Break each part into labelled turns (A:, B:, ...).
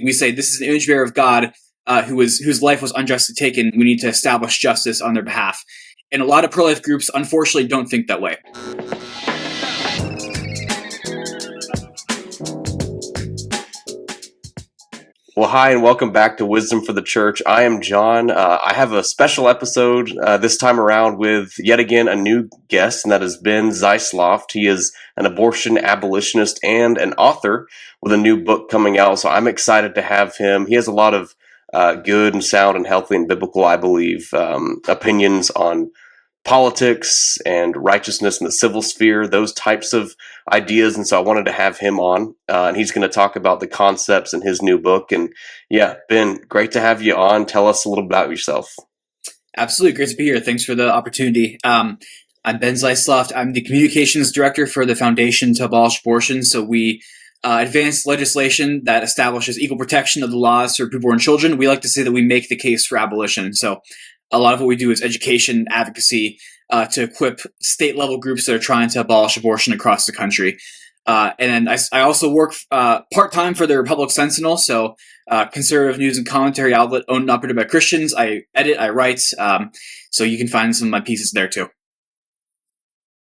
A: We say this is an image bearer of God whose life was unjustly taken. We need to establish justice on their behalf. And a lot of pro-life groups, unfortunately, don't think that way.
B: Well, hi, and welcome back to Wisdom for the Church. I am John. I have a special episode this time around with, yet again, a new guest, and that is Ben Zeisloft. He is an abortion abolitionist and an author with a new book coming out, so I'm excited to have him. He has a lot of good and sound and healthy and biblical, I believe, opinions on politics and righteousness in the civil sphere, those types of ideas. And so I wanted to have him on, and he's going to talk about the concepts in his new book. And yeah, Ben, great to have you on. Tell us a little about yourself.
A: Absolutely. Great to be here. Thanks for the opportunity. I'm Ben Zeisloft. I'm the communications director for the Foundation to Abolish Abortion. So we advance legislation that establishes equal protection of the laws for preborn children. We like to say that we make the case for abolition. So a lot of what we do is education, advocacy, to equip state-level groups that are trying to abolish abortion across the country. And then I also work part-time for the Republic Sentinel, so conservative news and commentary outlet owned and operated by Christians. I edit, I write, so you can find some of my pieces there too.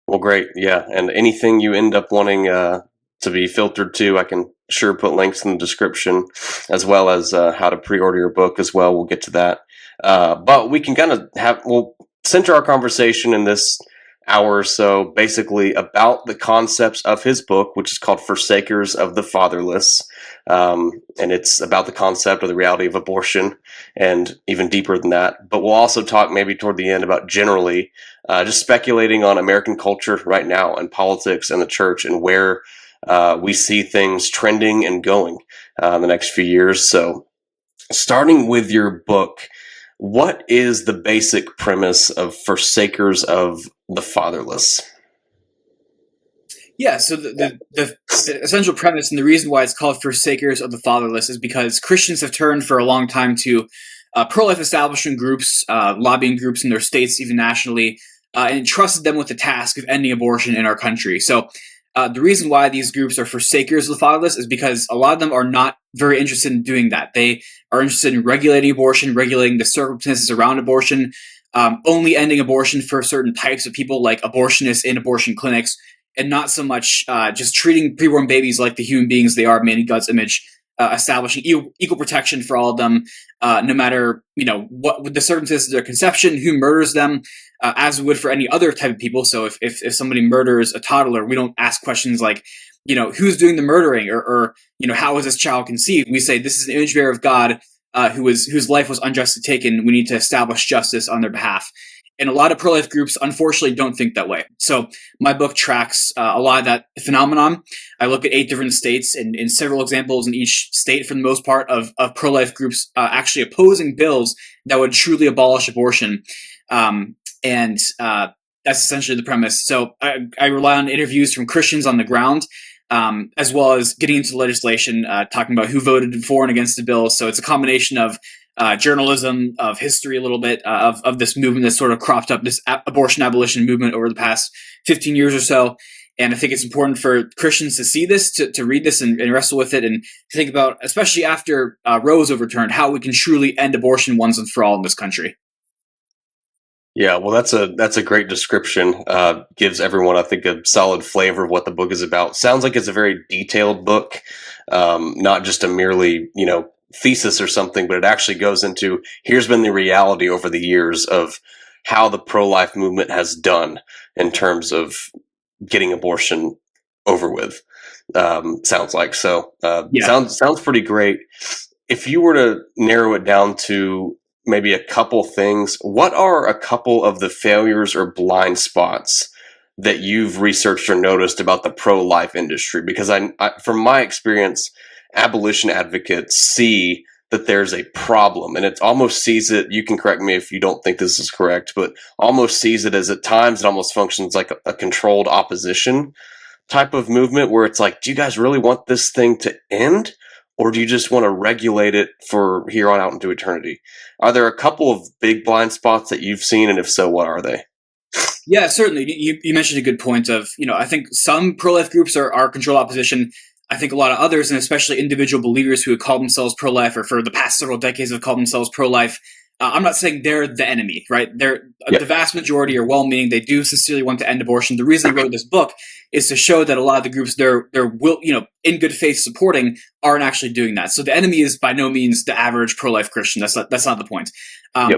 B: Well, great, yeah. And anything you end up wanting to be filtered to, I can sure put links in the description, as well as how to pre-order your book as well. We'll get to that. But we can kind of we'll center our conversation in this hour or so basically about the concepts of his book, which is called Forsakers of the Fatherless. And it's about the concept or the reality of abortion and even deeper than that. But we'll also talk maybe toward the end about generally just speculating on American culture right now and politics and the church and where we see things trending and going in the next few years. So starting with your book, what is the basic premise of Forsakers of the Fatherless?
A: Yeah, so the essential premise and the reason why it's called Forsakers of the Fatherless is because Christians have turned for a long time to pro-life establishment groups, lobbying groups in their states, even nationally, and entrusted them with the task of ending abortion in our country. So the reason why these groups are forsakers of the fatherless is because a lot of them are not very interested in doing that. They are interested in regulating abortion, regulating the circumstances around abortion, only ending abortion for certain types of people like abortionists in abortion clinics, and not so much just treating preborn babies like the human beings they are made in God's image, establishing equal protection for all of them, no matter what the circumstances of their conception, who murders them, as we would for any other type of people. So if somebody murders a toddler, we don't ask questions like, who's doing the murdering or how was this child conceived? We say this is an image bearer of God whose life was unjustly taken. We need to establish justice on their behalf. And a lot of pro-life groups, unfortunately, don't think that way. So my book tracks a lot of that phenomenon. I look at 8 different states and several examples in each state, for the most part, of pro-life groups actually opposing bills that would truly abolish abortion. And that's essentially the premise. So I rely on interviews from Christians on the ground, as well as getting into legislation, talking about who voted for and against the bill. So it's a combination of journalism, of history a little bit, of this movement that's sort of cropped up, this abortion abolition movement over the past 15 years or so. And I think it's important for Christians to see this, to read this and wrestle with it, and to think about, especially after Roe was overturned, how we can truly end abortion once and for all in this country.
B: Yeah, well, that's a great description. Gives everyone, I think, a solid flavor of what the book is about. Sounds like it's a very detailed book, not just a merely, thesis or something, but it actually goes into, here's been the reality over the years of how the pro-life movement has done in terms of getting abortion over with. Sounds like so. Yeah. Sounds pretty great. If you were to narrow it down to maybe a couple things, what are a couple of the failures or blind spots that you've researched or noticed about the pro-life industry? Because I from my experience, abolition advocates see that there's a problem, and it almost sees it, you can correct me if you don't think this is correct, but almost sees it as, at times, it almost functions like a controlled opposition type of movement, where it's like, do you guys really want this thing to end? Or do you just want to regulate it for here on out into eternity? Are there a couple of big blind spots that you've seen, and if so, what are they?
A: Yeah, certainly. You mentioned a good point of, I think some pro-life groups are controlled opposition. I think a lot of others, and especially individual believers who have called themselves pro-life or for the past several decades have called themselves pro-life, I'm not saying they're the enemy, right? The vast majority are well-meaning. They do sincerely want to end abortion. The reason I wrote this book is to show that a lot of the groups they're in good faith supporting aren't actually doing that. So the enemy is by no means the average pro-life Christian. That's not the point.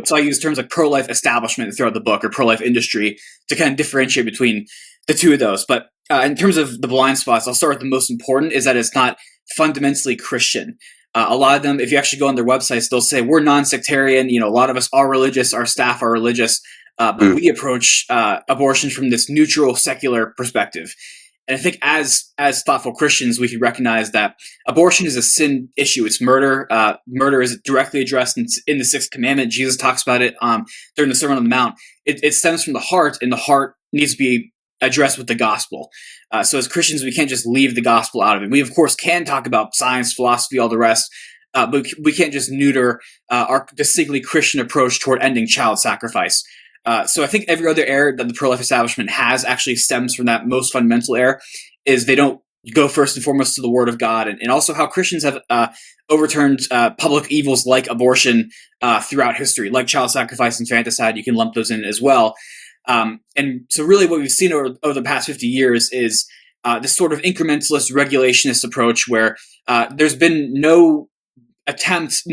A: So I use terms like pro-life establishment throughout the book, or pro-life industry, to kind of differentiate between the two of those. But in terms of the blind spots, I'll start with the most important, is that it's not fundamentally Christian. A lot of them, if you actually go on their websites, they'll say we're non-sectarian. A lot of us are religious. Our staff are religious, but we approach abortion from this neutral, secular perspective. And I think as thoughtful Christians, we can recognize that abortion is a sin issue. It's murder. Murder is directly addressed in the Sixth Commandment. Jesus talks about it during the Sermon on the Mount. It stems from the heart, and the heart needs to be addressed with the gospel. So as Christians, we can't just leave the gospel out of it. We, of course, can talk about science, philosophy, all the rest, but we can't just neuter our distinctly Christian approach toward ending child sacrifice. So I think every other error that the pro-life establishment has actually stems from that most fundamental error, is they don't go first and foremost to the Word of God, and also how Christians have overturned public evils like abortion throughout history, like child sacrifice and infanticide. You can lump those in as well. And so really what we've seen over the past 50 years is this sort of incrementalist, regulationist approach where there's been no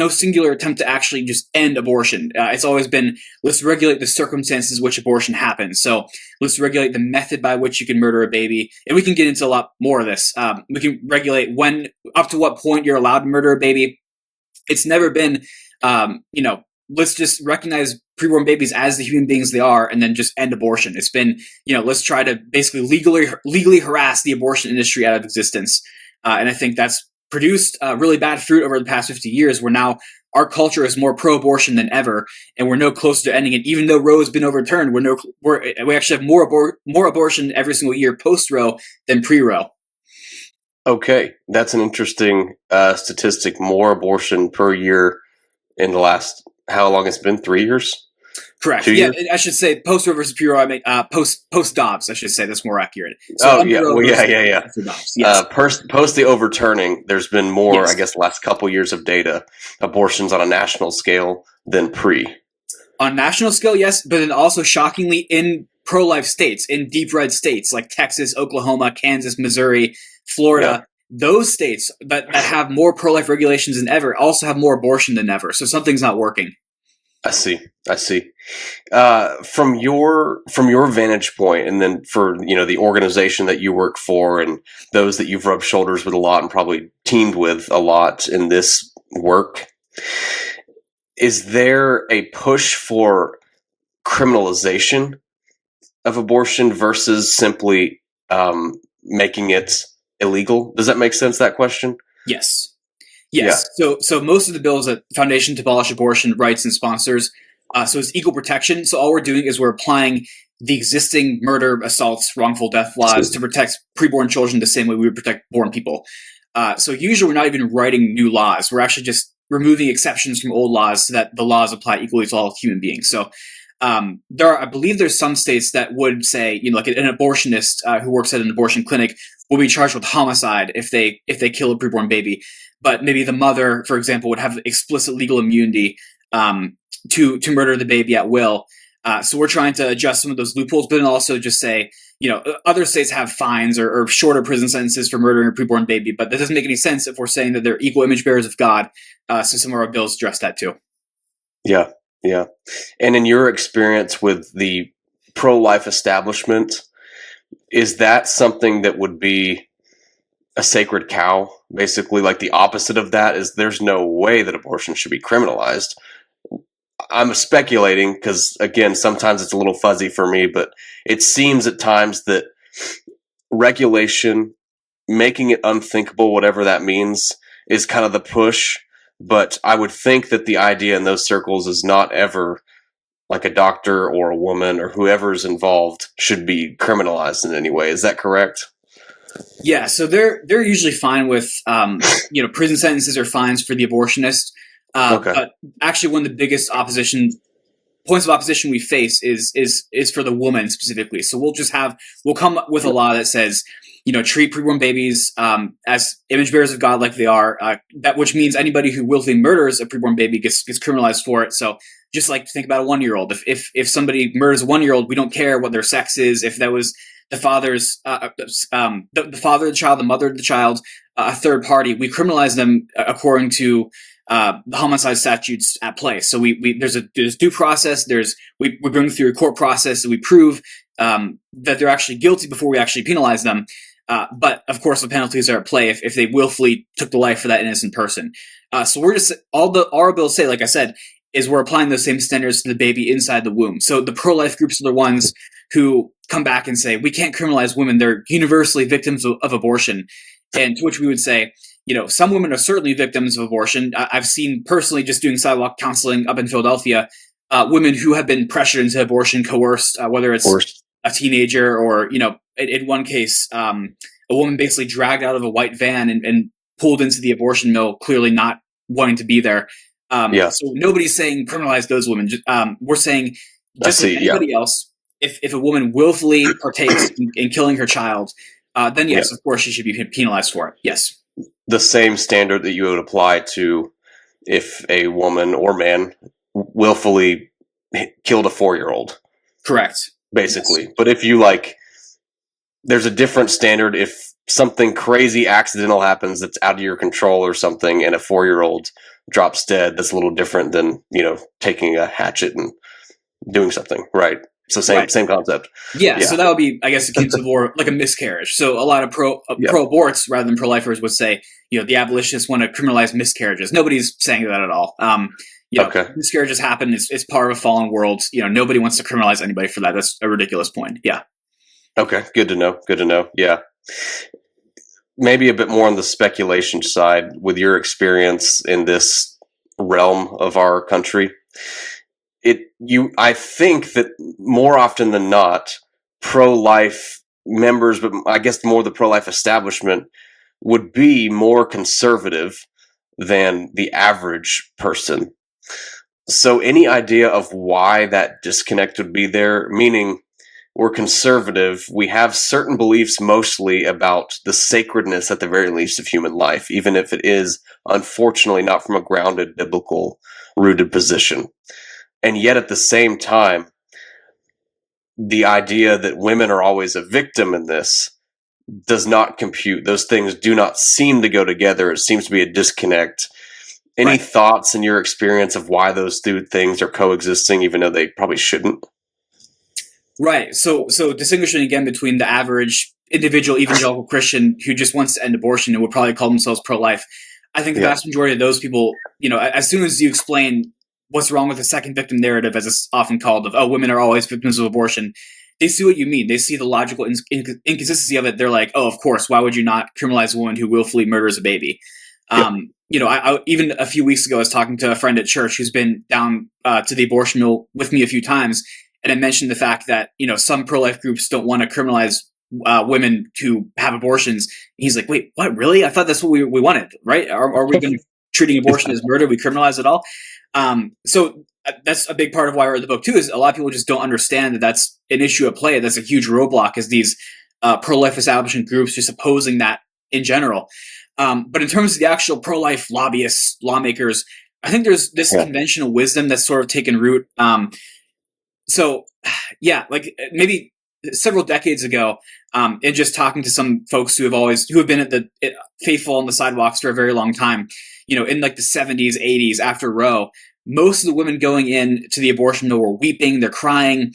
A: singular attempt to actually just end abortion. It's always been, let's regulate the circumstances in which abortion happens. So let's regulate the method by which you can murder a baby. And we can get into a lot more of this. We can regulate up to what point you're allowed to murder a baby. It's never been, let's just recognize preborn babies as the human beings they are, and then just end abortion. It's been, let's try to basically legally harass the abortion industry out of existence. And I think that's produced really bad fruit over the past 50 years, where now our culture is more pro-abortion than ever, and we're no closer to ending it. Even though Roe has been overturned, we actually have more abortion every single year post-Roe than pre-Roe.
B: Okay, that's an interesting statistic. More abortion per year in the last, how long it's been? 3 years?
A: Correct.
B: 2 years?
A: I should say post-Roe versus pre-Roe. I mean, post-Dobbs, I should say. That's more accurate. So
B: yeah. Yes. Post the overturning, there's been more, yes, I guess, last couple years of data, abortions on a national scale than pre.
A: On national scale, yes, but then also shockingly in pro-life states, in deep red states like Texas, Oklahoma, Kansas, Missouri, Florida, those states that have more pro-life regulations than ever also have more abortion than ever. So something's not working.
B: I see. From your vantage point, and then for the organization that you work for, and those that you've rubbed shoulders with a lot, and probably teamed with a lot in this work, is there a push for criminalization of abortion versus simply making it illegal? Does that make sense, that question?
A: Yes. Yeah. So most of the bills that Foundation to Abolish Abortion writes and sponsors, so it's equal protection. So all we're doing is we're applying the existing murder, assaults, wrongful death laws to protect preborn children the same way we would protect born people. So usually we're not even writing new laws. We're actually just removing exceptions from old laws so that the laws apply equally to all human beings. So I believe there's some states that would say, like an abortionist who works at an abortion clinic will be charged with homicide if they kill a preborn baby. But maybe the mother, for example, would have explicit legal immunity to murder the baby at will. So we're trying to adjust some of those loopholes, but then also just say, other states have fines or shorter prison sentences for murdering a preborn baby, but that doesn't make any sense if we're saying that they're equal image bearers of God. So some of our bills address that too.
B: Yeah. And in your experience with the pro-life establishment, is that something that would be a sacred cow? Basically, like the opposite of that is there's no way that abortion should be criminalized. I'm speculating because, again, sometimes it's a little fuzzy for me, but it seems at times that regulation, making it unthinkable, whatever that means, is kind of the push. But I would think that the idea in those circles is not ever like a doctor or a woman or whoever is involved should be criminalized in any way. Is that correct?
A: Yeah, so they're usually fine with prison sentences or fines for the abortionist. But actually, one of the biggest points of opposition we face is for the woman specifically. So we'll come up with a law that says treat preborn babies as image bearers of God, like they are. That which means anybody who willfully murders a preborn baby gets criminalized for it. So just like think about a 1-year-old. If somebody murders a 1-year-old, we don't care what their sex is. If that was the father's the father of the child, the mother of the child, a third party, we criminalize them according to the homicide statutes at play. So there's due process. We bring them through a court process, and we prove that they're actually guilty before we actually penalize them. But of course, the penalties are at play if they willfully took the life of that innocent person. So we're just our bills say, like I said, is we're applying those same standards to the baby inside the womb. So the pro-life groups are the ones who come back and say we can't criminalize women; they're universally victims of abortion. And to which we would say, some women are certainly victims of abortion. I've seen personally, just doing sidewalk counseling up in Philadelphia, women who have been pressured into abortion, coerced, whether it's a teenager or, in one case, a woman basically dragged out of a white van and pulled into the abortion mill, clearly not wanting to be there. So nobody's saying criminalize those women. We're saying just like anybody else, if a woman willfully partakes in killing her child, then yes, of course, she should be penalized for it. Yes.
B: The same standard that you would apply to if a woman or man willfully killed a 4-year-old.
A: Correct.
B: Basically. Yes. But if you there's a different standard if something crazy accidental happens that's out of your control or something and a 4-year-old drops dead, that's a little different than, taking a hatchet and doing something. Right. So same concept.
A: Yeah, so that would be, I guess, akin to more like a miscarriage. So a lot of pro-aborts rather than pro-lifers would say, the abolitionists want to criminalize miscarriages. Nobody's saying that at all. Miscarriages happen. It's part of a fallen world. Nobody wants to criminalize anybody for that. That's a ridiculous point. Yeah.
B: Okay, good to know. Yeah. Maybe a bit more on the speculation side with your experience in this realm of our country. I think that more often than not, pro-life members, but I guess more the pro-life establishment, would be more conservative than the average person. So any idea of why that disconnect would be there? Meaning, we're conservative, we have certain beliefs mostly about the sacredness, at the very least, of human life, even if it is, unfortunately, not from a grounded, biblical, rooted position. And yet at the same time, the idea that women are always a victim in this does not compute. Those things do not seem to go together. It seems to be a disconnect. Any thoughts in your experience of why those two things are coexisting, even though they probably shouldn't?
A: Right. So distinguishing again between the average individual evangelical Christian who just wants to end abortion and would probably call themselves pro-life, I think the vast majority of those people, as soon as you explain what's wrong with the second victim narrative, as it's often called, of, women are always victims of abortion, they see what you mean. They see the logical inconsistency of it. They're like, oh, of course, why would you not criminalize a woman who willfully murders a baby? I even a few weeks ago, I was talking to a friend at church who's been down to the abortion mill with me a few times, and I mentioned the fact that, some pro-life groups don't want to criminalize women who have abortions. He's like, wait, what, really? I thought that's what we wanted, right? Are we going to treating abortion as murder? We criminalize it all? So that's a big part of why I wrote the book too, is a lot of people just don't understand that that's an issue at play. That's a huge roadblock, is these pro-life establishment groups just opposing that in general. But in terms of the actual pro-life lobbyists, lawmakers, I think there's this conventional wisdom that's sort of taken root. Like maybe several decades ago, and just talking to some folks who have been faithful on the sidewalks for a very long time, in like the 70s, 80s, after Roe, most of the women going in to the abortion mill were weeping, they're crying.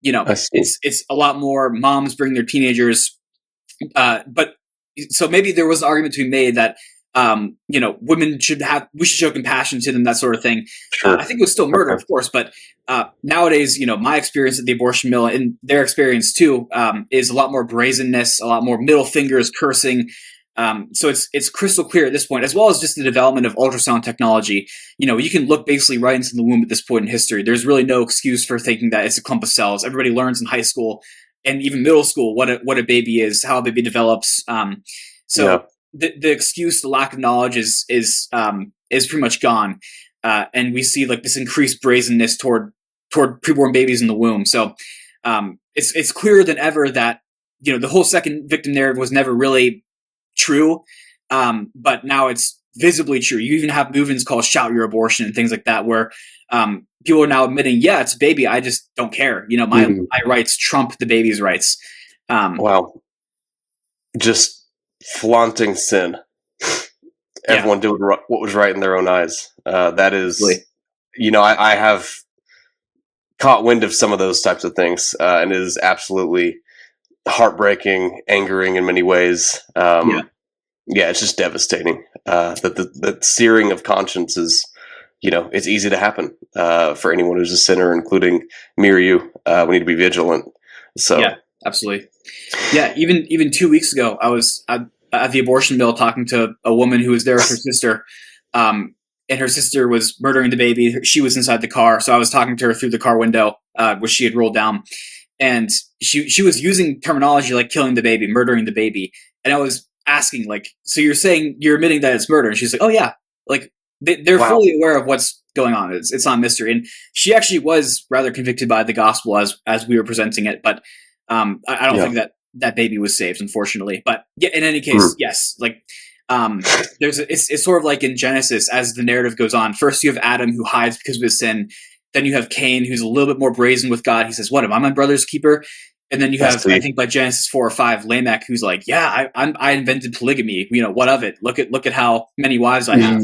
A: It's a lot more moms bring their teenagers. But so maybe there was an argument to be made that, women we should show compassion to them, that sort of thing.
B: Sure.
A: I think it was still murder, of course, but nowadays, my experience at the abortion mill and their experience too, is a lot more brazenness, a lot more middle fingers, cursing. So it's crystal clear at this point, as well as just the development of ultrasound technology. You can look basically right into the womb at this point in history. There's really no excuse for thinking that it's a clump of cells. Everybody learns in high school and even middle school what a baby is, how a baby develops. The excuse, the lack of knowledge is pretty much gone, and we see like this increased brazenness toward preborn babies in the womb. So it's clearer than ever that the whole second victim narrative was never really true, but now it's visibly true. You even have movements called "Shout Your Abortion" and things like that, where people are now admitting, yeah, it's a baby. I just don't care. My rights trump the baby's rights.
B: Wow. Just flaunting sin. Everyone doing what was right in their own eyes. That is, I have caught wind of some of those types of things, and it is absolutely heartbreaking, angering in many ways. It's just devastating. The searing of conscience is, it's easy to happen for anyone who's a sinner, including me or you. We need to be vigilant. So
A: yeah, absolutely. Yeah, even 2 weeks ago, I was at the abortion mill talking to a woman who was there with her sister, and her sister was murdering the baby. She was inside the car, so I was talking to her through the car window, which she had rolled down, and she was using terminology like killing the baby, murdering the baby, and I was asking, like, so you're admitting that it's murder? And she's like, oh yeah, like they're fully aware of what's going on. It's not mystery, and she actually was rather convicted by the gospel as we were presenting it, but I don't think that baby was saved, unfortunately. But yeah, in any case, yes, like it's sort of like in Genesis, as the narrative goes on. First, you have Adam, who hides because of his sin. Then you have Cain, who's a little bit more brazen with God. He says, "What, am I my brother's keeper?" And then you have, I think by Genesis 4 or 5, Lamech, who's like, "Yeah, I invented polygamy. What of it? Look at how many wives I have."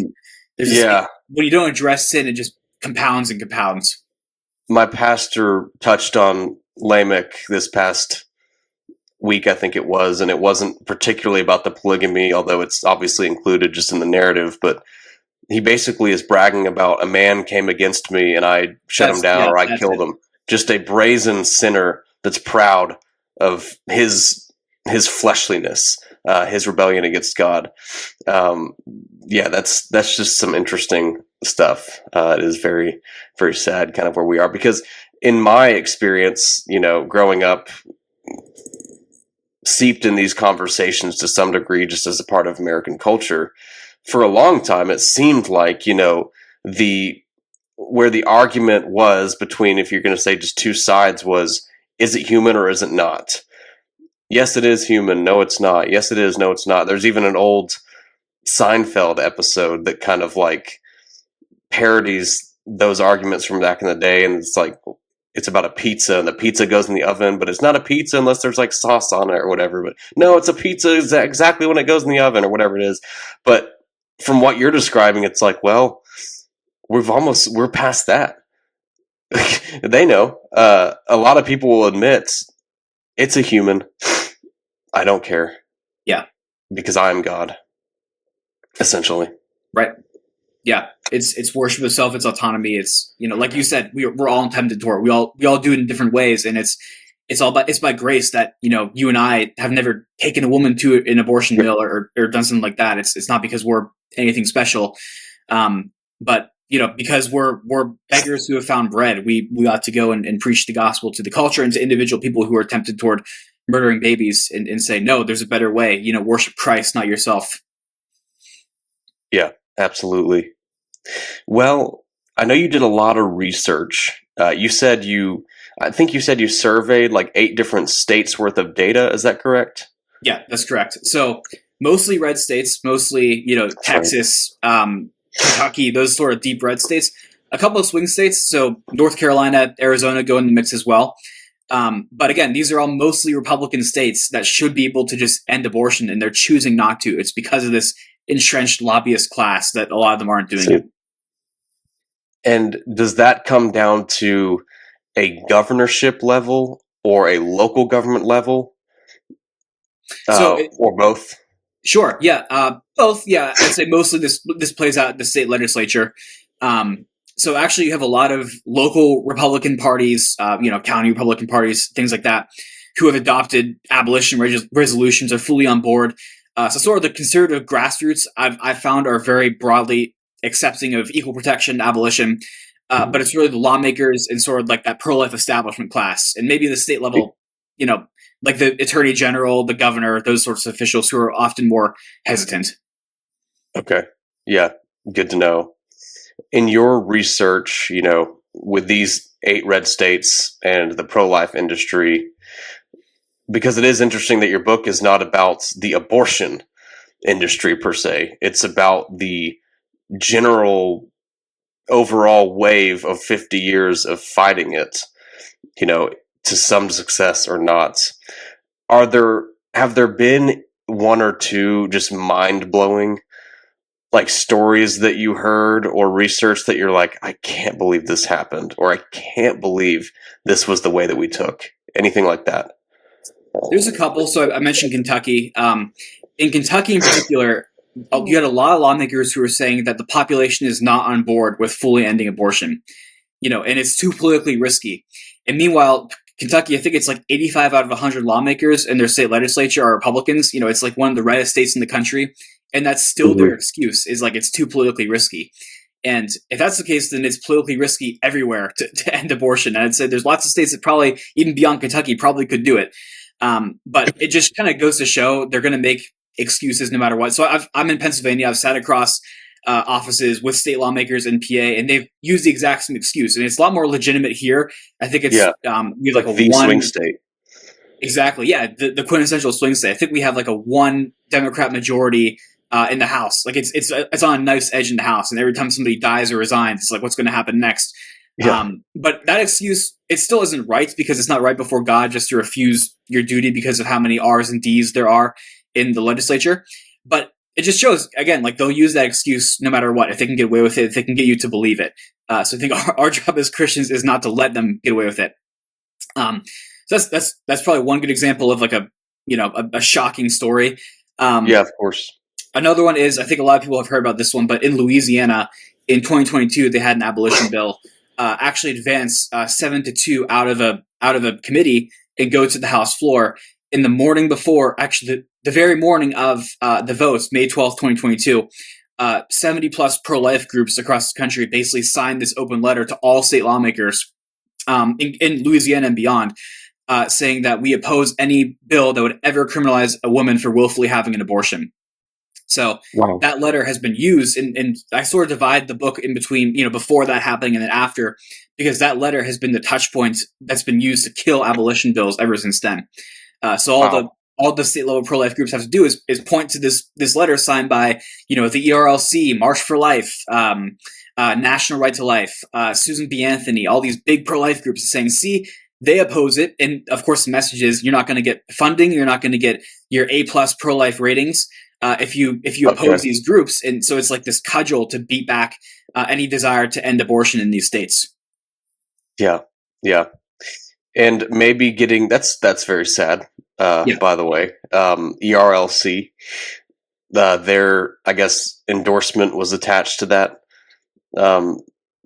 A: When you don't address sin, it just compounds and compounds.
B: My pastor touched on Lamech this past week, I think it was, and it wasn't particularly about the polygamy, although it's obviously included just in the narrative, but he basically is bragging about, a man came against me and I shut him down, or I killed him. Just a brazen sinner that's proud of his fleshliness, his rebellion against God. That's just some interesting stuff. It is very, very sad kind of where we are, because in my experience, growing up, seeped in these conversations to some degree, just as a part of American culture, for a long time, it seemed like, where the argument was between, if you're going to say just two sides, was, is it human or is it not? Yes, it is human. No, it's not. Yes, it is. No, it's not. There's even an old Seinfeld episode that kind of like parodies those arguments from back in the day. And it's like, it's about a pizza, and the pizza goes in the oven, but it's not a pizza unless there's like sauce on it or whatever. But no, it's a pizza exactly when it goes in the oven or whatever it is. But from what you're describing, it's like, well, we're past that. They know. A lot of people will admit, it's a human. I don't care.
A: Yeah.
B: Because I am God. Essentially. Right.
A: Yeah. It's worship of self, it's autonomy. It's, like you said, we're all tempted toward. We all do it in different ways, and it's by grace that, you and I have never taken a woman to an abortion mill or done something like that. It's not because we're anything special. But because we're beggars who have found bread, we ought to go and preach the gospel to the culture and to individual people who are tempted toward murdering babies and say, no, there's a better way. Worship Christ, not yourself.
B: Yeah, absolutely. Well, I know you did a lot of research. I think you said you surveyed like 8 different states worth of data. Is that correct?
A: Yeah, that's correct. So mostly red states, mostly, Texas, Kentucky, those sort of deep red states, a couple of swing states. So North Carolina, Arizona go in the mix as well. But again, these are all mostly Republican states that should be able to just end abortion, and they're choosing not to. It's because of this entrenched lobbyist class that a lot of them aren't doing it.
B: And does that come down to a governorship level or a local government level? Or both?
A: Sure. Yeah. Both. Yeah. I'd say mostly this plays out at the state legislature. So actually you have a lot of local Republican parties, county Republican parties, things like that, who have adopted abolition resolutions, are fully on board. So sort of the conservative grassroots I've found are very broadly accepting of equal protection, abolition, but it's really the lawmakers and sort of like that pro-life establishment class, and maybe the state level, like the attorney general, the governor, those sorts of officials who are often more hesitant.
B: Okay. Yeah. Good to know. In your research, with these 8 red states and the pro-life industry, because it is interesting that your book is not about the abortion industry per se. It's about the general overall wave of 50 years of fighting it, you know, to some success or not. Have there been one or two just mind-blowing like stories that you heard or research that you're like, I can't believe this happened, or I can't believe this was the way that we took? Anything like that?
A: There's a couple. So I mentioned Kentucky. In Kentucky in particular, you had a lot of lawmakers who were saying that the population is not on board with fully ending abortion, and it's too politically risky. And meanwhile, Kentucky, I think it's like 85 out of 100 lawmakers in their state legislature are Republicans. It's like one of the reddest states in the country. And that's still their excuse, is like it's too politically risky. And if that's the case, then it's politically risky everywhere to end abortion. And I'd say there's lots of states that probably, even beyond Kentucky, probably could do it. But it just kind of goes to show they're going to make excuses no matter what. So I'm in Pennsylvania. I've sat across offices with state lawmakers in PA, and they've used the exact same excuse. And it's a lot more legitimate here. I think it's we have like
B: the swing state.
A: Exactly. Yeah, the quintessential swing state. I think we have like a one Democrat majority in the House. Like it's on a nice edge in the House, and every time somebody dies or resigns, it's like, what's going to happen next? Yeah. But that excuse, it still isn't right, because it's not right before God just to refuse your duty because of how many R's and D's there are in the legislature. But it just shows, again, like they'll use that excuse no matter what. If they can get away with it, if they can get you to believe it. So I think our job as Christians is not to let them get away with it. So that's probably one good example of like a shocking story.
B: Yeah, of course.
A: Another one is, I think a lot of people have heard about this one, but in Louisiana in 2022, they had an abolition bill actually advance 7-2 out of a committee and go to the House floor in the morning before, actually the very morning of the votes, May 12th, 2022. 70 plus pro-life groups across the country basically signed this open letter to all state lawmakers in Louisiana and beyond, saying that we oppose any bill that would ever criminalize a woman for willfully having an abortion. So that letter has been used, and I sort of divide the book in between, before that happening and then after, because that letter has been the touch point that's been used to kill abolition bills ever since then. So all the state level pro-life groups have to do is point to this letter signed by, the ERLC, March for Life, National Right to Life, Susan B. Anthony, all these big pro-life groups saying, see, they oppose it. And of course, the message is you're not going to get funding. You're not going to get your A+ pro-life ratings if you oppose these groups. And so it's like this cudgel to beat back any desire to end abortion in these states.
B: Yeah. Yeah. And maybe getting, that's very sad, by the way. ERLC, their, I guess, endorsement was attached to that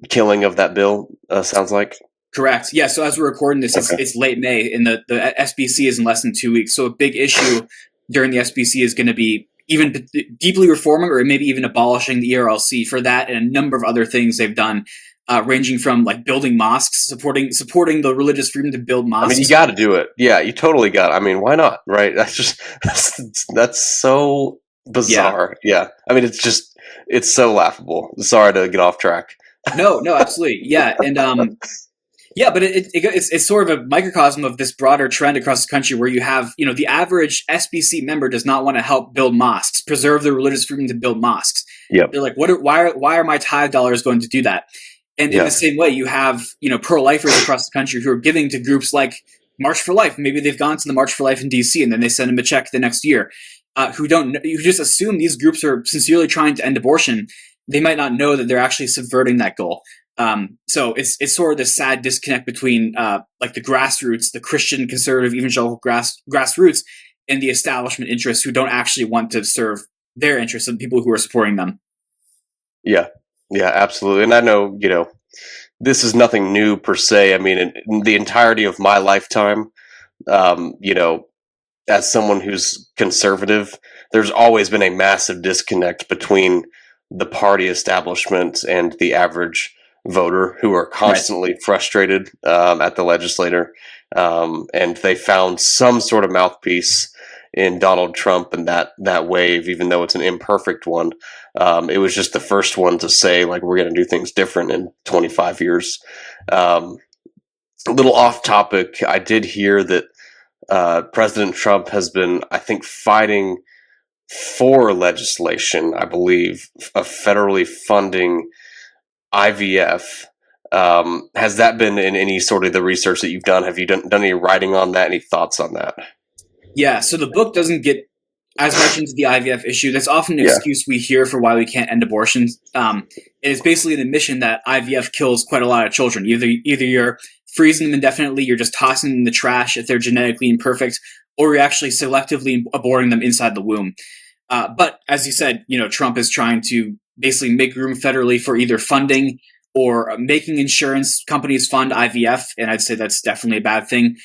B: killing of that bill, sounds like.
A: Correct. Yeah. So as we're recording this, it's late May, and the SBC is in less than 2 weeks. So a big issue during the SBC is going to be even deeply reforming or maybe even abolishing the ERLC for that and a number of other things they've done, ranging from like building mosques, supporting the religious freedom to build mosques.
B: I mean, you got to do it. Yeah, you totally got it. I mean, why not? Right? That's so bizarre. Yeah. I mean, it's so laughable. Sorry to get off track.
A: No, absolutely. Yeah. And, yeah, but it's sort of a microcosm of this broader trend across the country where you have, the average SBC member does not want to help build mosques, preserve the religious freedom to build mosques. Yep. They're like, why are my tithe dollars going to do that? And in the same way, you have, pro-lifers across the country who are giving to groups like March for Life. Maybe they've gone to the March for Life in DC and then they send them a check the next year, who just assume these groups are sincerely trying to end abortion. They might not know that they're actually subverting that goal. So it's sort of this sad disconnect between like the grassroots, the Christian conservative evangelical grassroots, and the establishment interests who don't actually want to serve their interests and people who are supporting them. Yeah,
B: absolutely. And I know, this is nothing new per se. I mean, in the entirety of my lifetime, as someone who's conservative, there's always been a massive disconnect between the party establishment and the average voter, who are constantly frustrated at the legislator, and they found some sort of mouthpiece in Donald Trump and that wave, even though it's an imperfect one. It was just the first one to say, like, we're going to do things different in 25 years. A little off topic, I did hear that President Trump has been, I think, fighting for legislation, I believe, of federally funding IVF. Has that been in any sort of the research that you've done? Have you done any writing on that? Any thoughts on that?
A: Yeah, so the book doesn't get as much into the IVF issue. That's often an
B: Yeah.
A: excuse we hear for why we can't end abortions. It's basically an admission that IVF kills quite a lot of children. Either you're freezing them indefinitely, you're just tossing them in the trash if they're genetically imperfect, or you're actually selectively aborting them inside the womb. But as you said, Trump is trying to basically make room federally for either funding or making insurance companies fund IVF, and I'd say that's definitely a bad thing.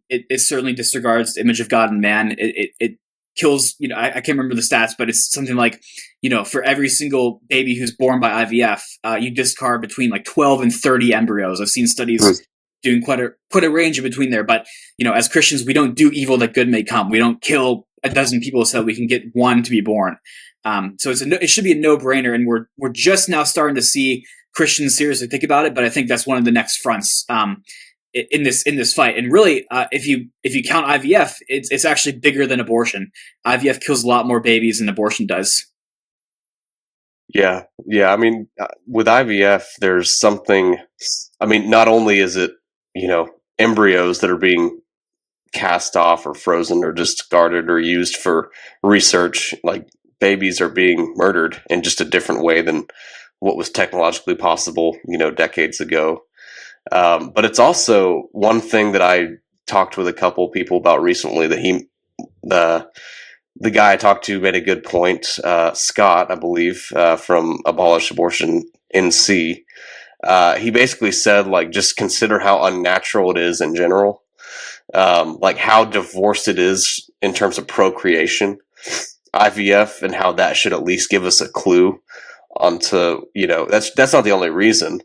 A: It certainly disregards the image of God and man. It kills, I can't remember the stats, but it's something like, for every single baby who's born by IVF, you discard between like 12 and 30 embryos. I've seen studies doing quite a range in between there. But, as Christians, we don't do evil that good may come. We don't kill a dozen people so we can get one to be born. So it should be a no-brainer. And we're just now starting to see Christians seriously think about it. But I think that's one of the next fronts in this fight. And really, if you count IVF, it's actually bigger than abortion. IVF kills a lot more babies than abortion does.
B: Yeah. I mean, with IVF, there's something. I mean, not only is it embryos that are being cast off or frozen or discarded or used for research, like babies are being murdered in just a different way than what was technologically possible, decades ago. But it's also one thing that I talked with a couple of people about recently that the guy I talked to made a good point. Scott, I believe, from Abolish Abortion NC. He basically said, like, just consider how unnatural it is in general. Like how divorced it is in terms of procreation, IVF, and how that should at least give us a clue onto, that's not the only reason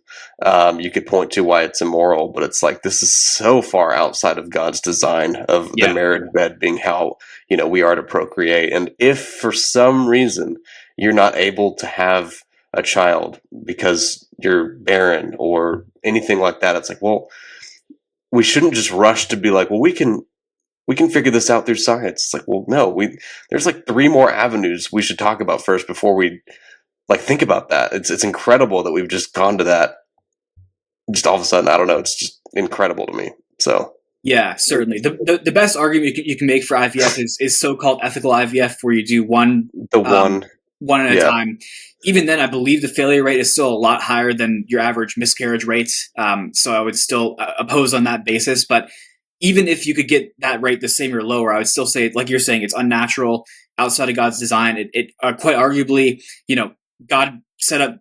B: you could point to why it's immoral, but it's like this is so far outside of God's design of the marriage bed being how we are to procreate. And if for some reason you're not able to have a child because you're barren or anything like that, it's like, well, we shouldn't just rush to be like, well, we can figure this out through science. It's like, well, no, there's like 3 more avenues we should talk about first before we like think about that. It's incredible that we've just gone to that just all of a sudden. I don't know. It's just incredible to me. So
A: yeah, certainly the best argument you can make for IVF is so-called ethical IVF, where you do one at a time. Even then, I believe the failure rate is still a lot higher than your average miscarriage rate. So I would still oppose on that basis. But even if you could get that rate the same or lower, I would still say, like you're saying, it's unnatural, outside of God's design. It quite arguably, God set up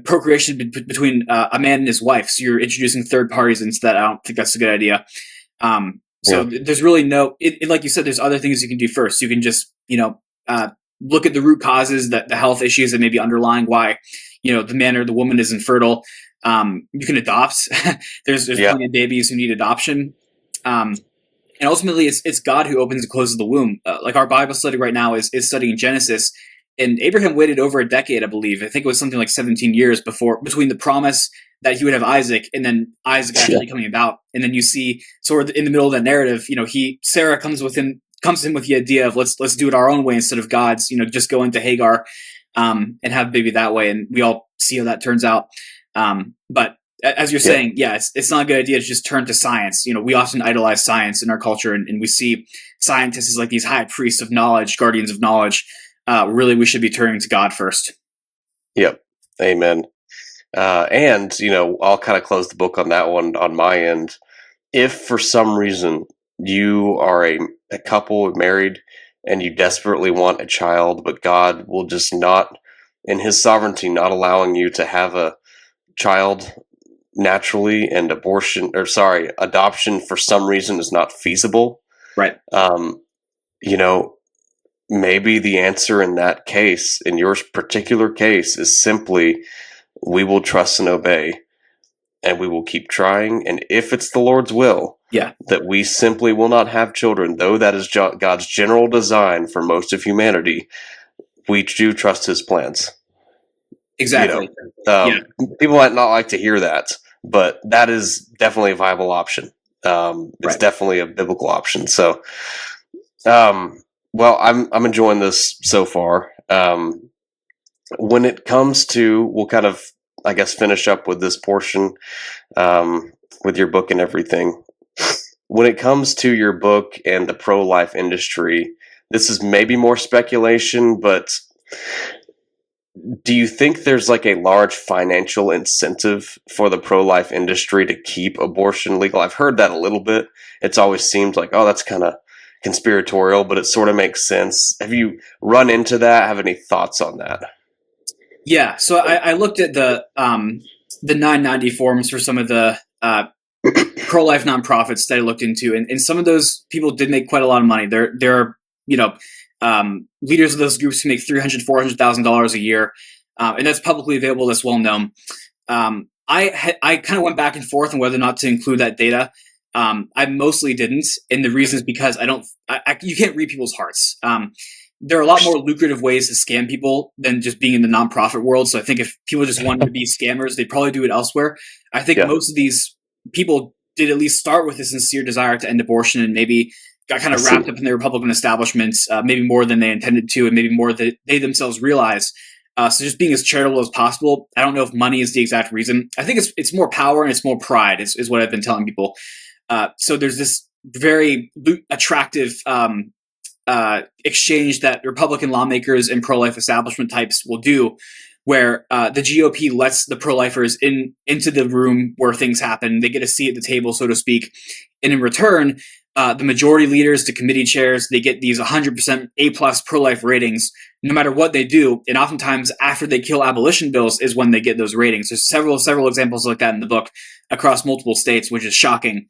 A: procreation between a man and his wife. So you're introducing third parties into that. I don't think that's a good idea. There's really like you said, there's other things you can do first. You can just, look at the root causes, the health issues that may be underlying why, the man or the woman is infertile. You can adopt. there's plenty of babies who need adoption. And ultimately it's God who opens and closes the womb. Like our Bible study right now is studying Genesis, and Abraham waited over a decade, I believe. I think it was something like 17 years between the promise that he would have Isaac and then Isaac actually coming about. And then you see sort of in the middle of that narrative, Sarah comes in with the idea of let's do it our own way instead of God's, just go into Hagar and have a baby that way. And we all see how that turns out. But as you're saying, it's not a good idea to just turn to science. We often idolize science in our culture, and we see scientists as like these high priests of knowledge, guardians of knowledge. Really, we should be turning to God first.
B: Yep. Amen. And, I'll kind of close the book on that one on my end. If for some reason you are a couple married and you desperately want a child, but God will just not, in his sovereignty, not allowing you to have a child naturally, and adoption for some reason is not feasible.
A: Right.
B: Maybe the answer in that case, in your particular case, is simply we will trust and obey, and we will keep trying. And if it's the Lord's will, that we simply will not have children, though that is God's general design for most of humanity, we do trust his plans.
A: Exactly.
B: People might not like to hear that, but that is definitely a viable option. It's
A: Right.
B: definitely a biblical option. So, well, I'm enjoying this so far. When it comes to, we'll kind of, I guess, finish up with this portion, with your book and everything. When it comes to your book and the pro-life industry, this is maybe more speculation, but do you think there's like a large financial incentive for the pro-life industry to keep abortion legal? I've heard that a little bit. It's always seemed like, oh, that's kind of conspiratorial, but it sort of makes sense. Have you run into that? Have any thoughts on that?
A: Yeah. So I looked at the 990 forms for some of the pro-life nonprofits that I looked into, and some of those people did make quite a lot of money. There are leaders of those groups who make $300,000-$400,000 a year, and that's publicly available. That's well known. I kind of went back and forth on whether or not to include that data. I mostly didn't, and the reason is because you can't read people's hearts. There are a lot more lucrative ways to scam people than just being in the nonprofit world. So I think if people just wanted to be scammers, they'd probably do it elsewhere. I think most of these people did at least start with a sincere desire to end abortion, and maybe got kind of wrapped up in the Republican establishment, maybe more than they intended to, and maybe more than they themselves realize. So just being as charitable as possible. I don't know if money is the exact reason. I think it's more power and it's more pride is what I've been telling people. So there's this very attractive exchange that Republican lawmakers and pro-life establishment types will do, where the GOP lets the pro-lifers into the room where things happen. They get a seat at the table, so to speak. And in return, the majority leaders, the committee chairs, they get these 100% A+ pro-life ratings, no matter what they do. And oftentimes after they kill abolition bills is when they get those ratings. There's several examples like that in the book across multiple states, which is shocking.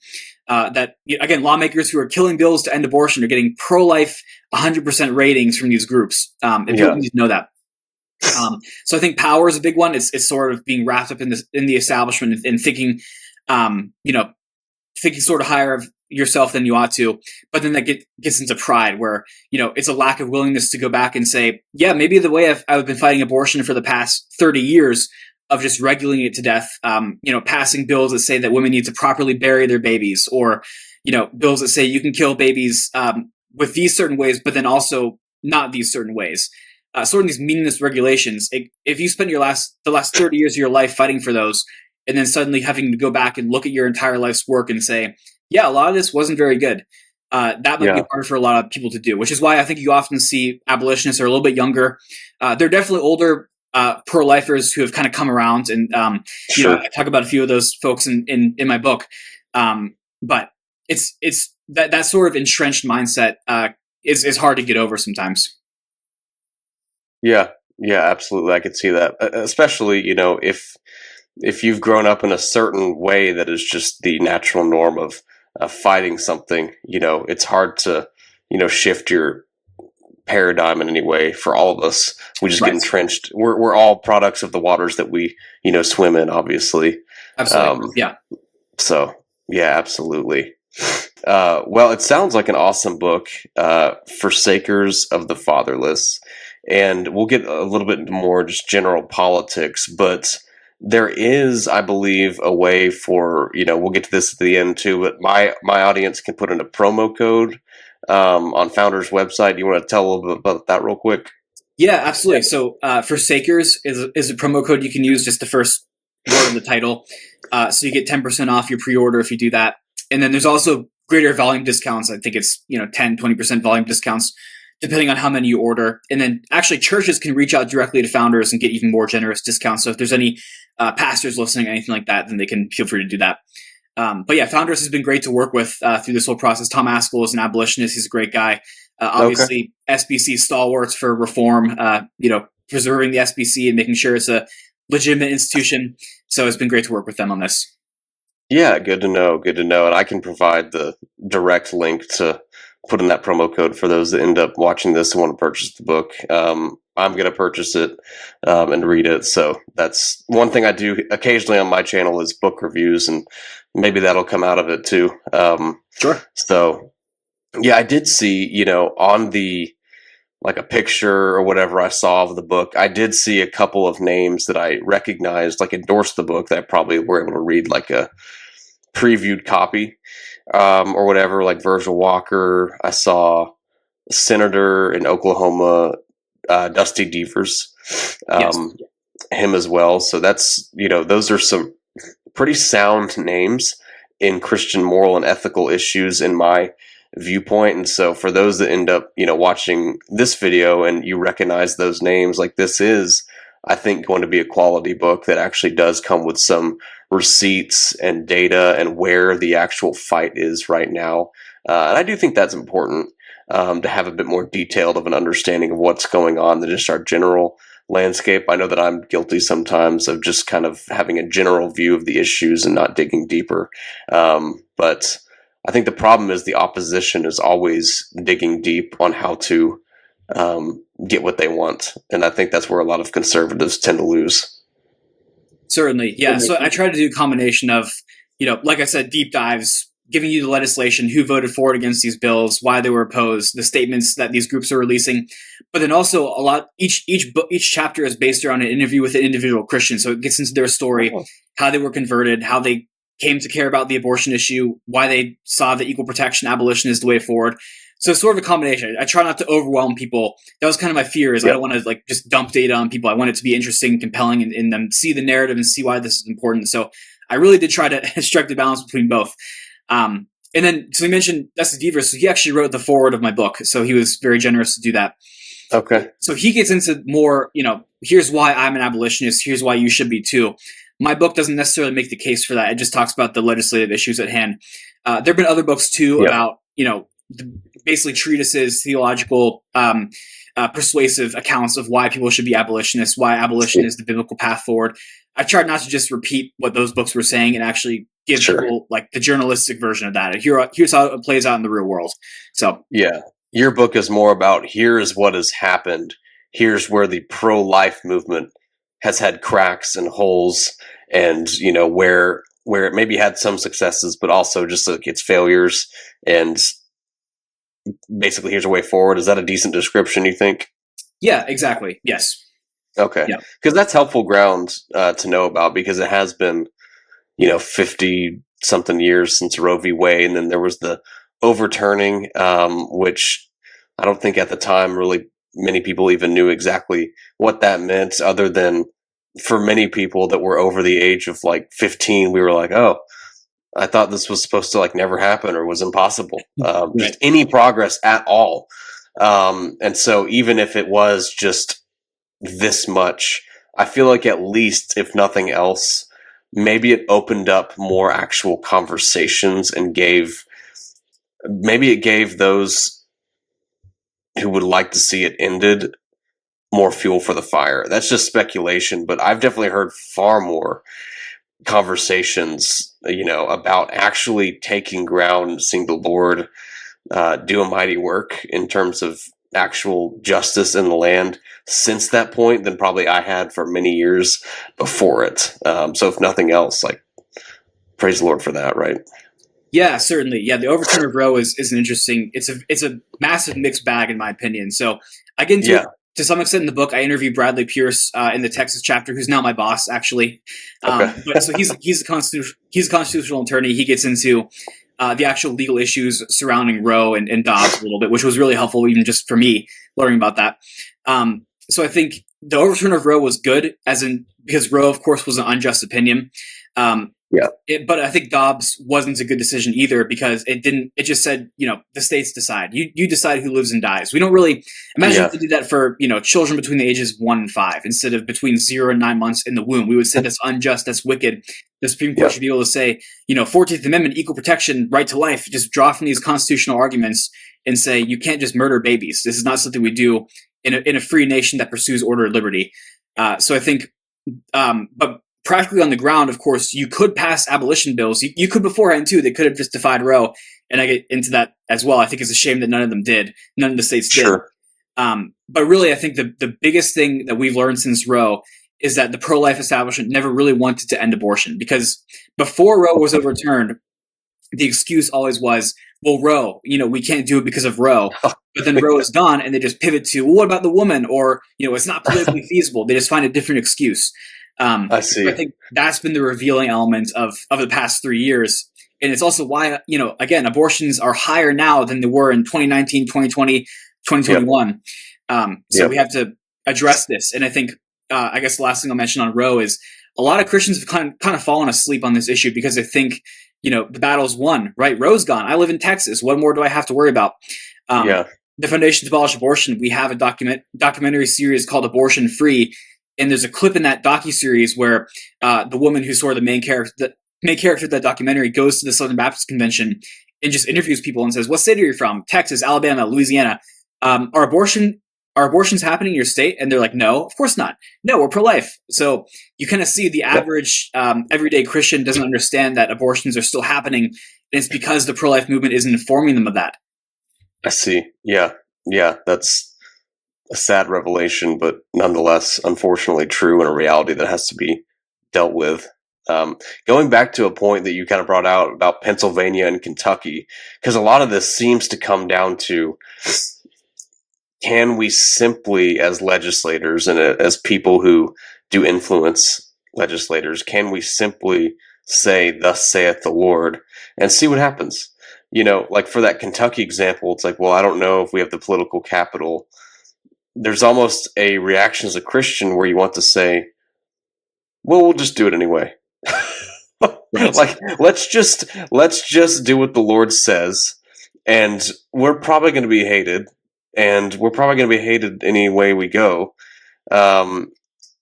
A: That, again, lawmakers who are killing bills to end abortion are getting pro-life 100% ratings from these groups. And people need to know that. So I think power is a big one. It's sort of being wrapped up in the establishment and thinking, thinking sort of higher of yourself than you ought to. But then that gets into pride, where it's a lack of willingness to go back and say, yeah, maybe the way I've been fighting abortion for the past 30 years of just regulating it to death, passing bills that say that women need to properly bury their babies, or bills that say you can kill babies with these certain ways, but then also not these certain ways. Sort of these meaningless regulations. If you spend the last 30 years of your life fighting for those, and then suddenly having to go back and look at your entire life's work and say, yeah, a lot of this wasn't very good. That might be hard for a lot of people to do, which is why I think you often see abolitionists are a little bit younger. They're definitely older pro-lifers who have kind of come around, and I talk about a few of those folks in my book. But it's that sort of entrenched mindset is hard to get over sometimes.
B: Yeah, absolutely. I could see that, especially if you've grown up in a certain way that is just the natural norm of fighting something. It's hard to shift your paradigm in any way. For all of us, we just get entrenched. We're all products of the waters that we swim in, obviously.
A: Absolutely.
B: So yeah, absolutely. Well, it sounds like an awesome book, Forsakers of the Fatherless. And we'll get a little bit more just general politics, but there is, I believe, a way for, we'll get to this at the end too, but my audience can put in a promo code on Founder's website. Do you want to tell a little bit about that real quick?
A: Yeah, absolutely. So Forsakers is a promo code you can use, just the first word in the title. So you get 10% off your pre-order if you do that. And then there's also greater volume discounts. I think it's 10, 20% volume discounts, depending on how many you order. And then actually churches can reach out directly to Founders and get even more generous discounts. So if there's any pastors listening, anything like that, then they can feel free to do that. But yeah, Founders has been great to work with through this whole process. Tom Askell is an abolitionist. He's a great guy. Obviously, SBC stalwarts for reform, preserving the SBC and making sure it's a legitimate institution. So it's been great to work with them on this. Yeah,
B: good to know. And I can provide the direct link to put in that promo code for those that end up watching this and want to purchase the book. I'm going to purchase it and read it. So that's one thing I do occasionally on my channel is book reviews, and maybe that'll come out of it too.
A: Sure.
B: So yeah, I did see, on the, like a picture or whatever I saw of the book, I did see a couple of names that I recognized, like endorsed the book, that I probably were able to read like a previewed copy, or whatever, like Virgil Walker. I saw Senator in Oklahoma, Dusty Devers,
A: Yes.
B: him as well. So that's, those are some pretty sound names in Christian moral and ethical issues in my viewpoint. And so for those that end up, watching this video and you recognize those names, like, this is, I think, going to be a quality book that actually does come with some receipts and data and where the actual fight is right now. And I do think that's important, to have a bit more detailed of an understanding of what's going on than just our general landscape. I know that I'm guilty sometimes of just kind of having a general view of the issues and not digging deeper. But I think the problem is the opposition is always digging deep on how to get what they want. And I think that's where a lot of conservatives tend to lose.
A: Certainly. Yeah. So I try to do a combination of, like I said, deep dives, giving you the legislation, who voted for it against these bills, why they were opposed, the statements that these groups are releasing, but then also a lot. Each chapter is based around an interview with an individual Christian, so it gets into their story, how they were converted, how they came to care about the abortion issue, why they saw that equal protection abolition is the way forward. So it's sort of a combination. I try not to overwhelm people. That was kind of my fear. Is I don't want to just dump data on people. I want it to be interesting, compelling, and them see the narrative and see why this is important. So I really did try to strike the balance between both. And then, so we mentioned Dusty Devers. So he actually wrote the foreword of my book. So he was very generous to do that.
B: Okay.
A: So he gets into more, here's why I'm an abolitionist. Here's why you should be too. My book doesn't necessarily make the case for that. It just talks about the legislative issues at hand. There have been other books too about, basically treatises, theological, persuasive accounts of why people should be abolitionists, why abolition is the biblical path forward. I tried not to just repeat what those books were saying and actually give people like the journalistic version of that. Here's how it plays out in the real world. So
B: yeah, your book is more about here's what has happened. Here's where the pro-life movement has had cracks and holes, and where it maybe had some successes, but also just like its failures. And basically, here's a way forward. Is that a decent description, you think?
A: Yeah, exactly. Yes.
B: Okay. Because that's helpful ground to know about, because it has been, 50 something years since Roe v. Wade. And then there was the overturning, which I don't think at the time really many people even knew exactly what that meant, other than for many people that were over the age of 15, we were like, oh, I thought this was supposed to never happen or was impossible. Just any progress at all. And so even if it was just this much, I feel like at least, if nothing else, maybe it opened up more actual conversations and gave those who would like to see it ended more fuel for the fire. That's just speculation, but I've definitely heard far more conversations, about actually taking ground and seeing the Lord do a mighty work in terms of actual justice in the land since that point than probably I had for many years before it. So if nothing else, praise the Lord for that, right?
A: Yeah, certainly. Yeah, the overturn of Roe is an interesting. It's a massive mixed bag in my opinion. So I get into it to some extent in the book. I interview Bradley Pierce in the Texas chapter, who's now my boss, actually. But so he's a constitutional attorney. He gets into the actual legal issues surrounding Roe and Dobbs a little bit, which was really helpful, even just for me learning about that. So I think the overturn of Roe was good, because Roe, of course, was an unjust opinion. But I think Dobbs wasn't a good decision either, because it just said, the states decide. You decide who lives and dies. We don't really imagine if they did that for, children between the ages 1 and 5 instead of between 0 and 9 months in the womb. We would say that's unjust, that's wicked. The Supreme Court should be able to say, 14th Amendment, equal protection, right to life, just draw from these constitutional arguments and say, you can't just murder babies. This is not something we do in a free nation that pursues order and liberty. So I think, but practically on the ground, of course, you could pass abolition bills. You could beforehand too. They could have just defied Roe, and I get into that as well. I think it's a shame that none of them did. None of the states did. But really, I think the biggest thing that we've learned since Roe is that the pro-life establishment never really wanted to end abortion, because before Roe was overturned, the excuse always was, well, Roe, we can't do it because of Roe. But then Roe is gone, and they just pivot to, well, what about the woman? Or, it's not politically feasible. They just find a different excuse.
B: I see.
A: I think that's been the revealing element of the past 3 years, And it's also why, again, abortions are higher now than they were in 2019, 2020, 2021. So we have to address this. And I think, I guess the last thing I'll mention on Roe is a lot of Christians have kind of fallen asleep on this issue because they think, the battle's won, right? Roe's gone. I live in Texas. What more do I have to worry about? The Foundation to Abolish Abortion, we have a documentary series called Abortion Free. And there's a clip in that docuseries where the woman who's sort of the main character of that documentary goes to the Southern Baptist Convention and just interviews people and says, "What state are you from? Texas, Alabama, Louisiana. Are abortions happening in your state?" And they're like, "No, of course not. No, we're pro-life." So you kind of see the average everyday Christian doesn't understand that abortions are still happening. And it's because the pro-life movement isn't informing them of that.
B: I see. Yeah. That's a sad revelation, but nonetheless, unfortunately true, and a reality that has to be dealt with. Going back to a point that you kind of brought out about Pennsylvania and Kentucky, because a lot of this seems to come down to, can we simply, as legislators and as people who do influence legislators, can we simply say, "Thus saith the Lord," and see what happens? Like for that Kentucky example, it's like, well, I don't know if we have the political capital. There's almost a reaction as a Christian where you want to say, well, we'll just do it anyway. Like, let's just do what the Lord says, and we're probably going to be hated, and we're probably going to be hated any way we go. And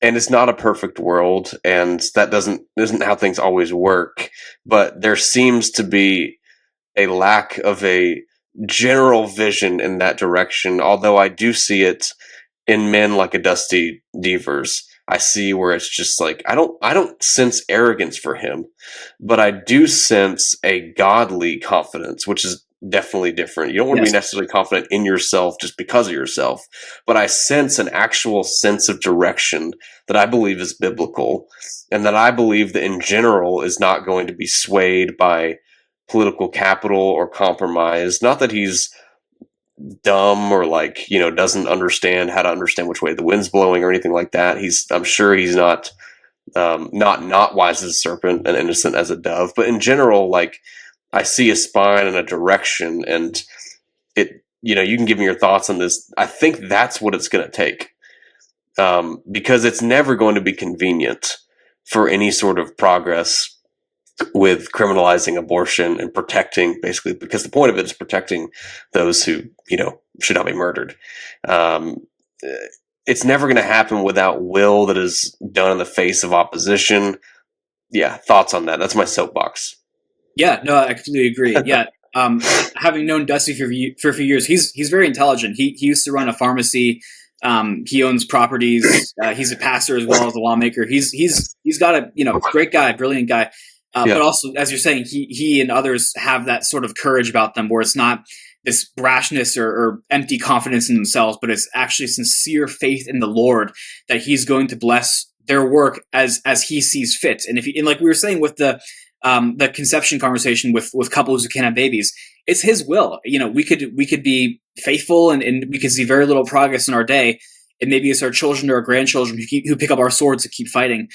B: it's not a perfect world, and that isn't how things always work. But there seems to be a lack of a general vision in that direction. Although I do see it in men like a Dusty Devers. I see where it's just like, I don't sense arrogance for him, but I do sense a godly confidence, which is definitely different. You don't want to be necessarily confident in yourself just because of yourself, but I sense an actual sense of direction that I believe is biblical, and that I believe that in general is not going to be swayed by political capital or compromise. Not that he's dumb or doesn't understand how to understand which way the wind's blowing or anything like that. I'm sure he's not wise as a serpent and innocent as a dove, but in general, I see a spine and a direction, and you can give me your thoughts on this. I think that's what it's going to take, because it's never going to be convenient for any sort of progress with criminalizing abortion and protecting, basically, because the point of it is protecting those who, should not be murdered. It's never going to happen without will that is done in the face of opposition. Yeah. Thoughts on that? That's my soapbox.
A: Yeah, no, I completely agree. Yeah. Having known Dusty for a few years, he's very intelligent. He used to run a pharmacy. He owns properties. He's a pastor as well as a lawmaker. He's got a, great guy, brilliant guy. But also, as you're saying, he and others have that sort of courage about them, where it's not this brashness or empty confidence in themselves, but it's actually sincere faith in the Lord that He's going to bless their work as He sees fit. And like we were saying with the conception conversation with couples who can't have babies, it's His will. We could be faithful and we could see very little progress in our day, and maybe it's our children or our grandchildren who pick up our swords to keep fighting.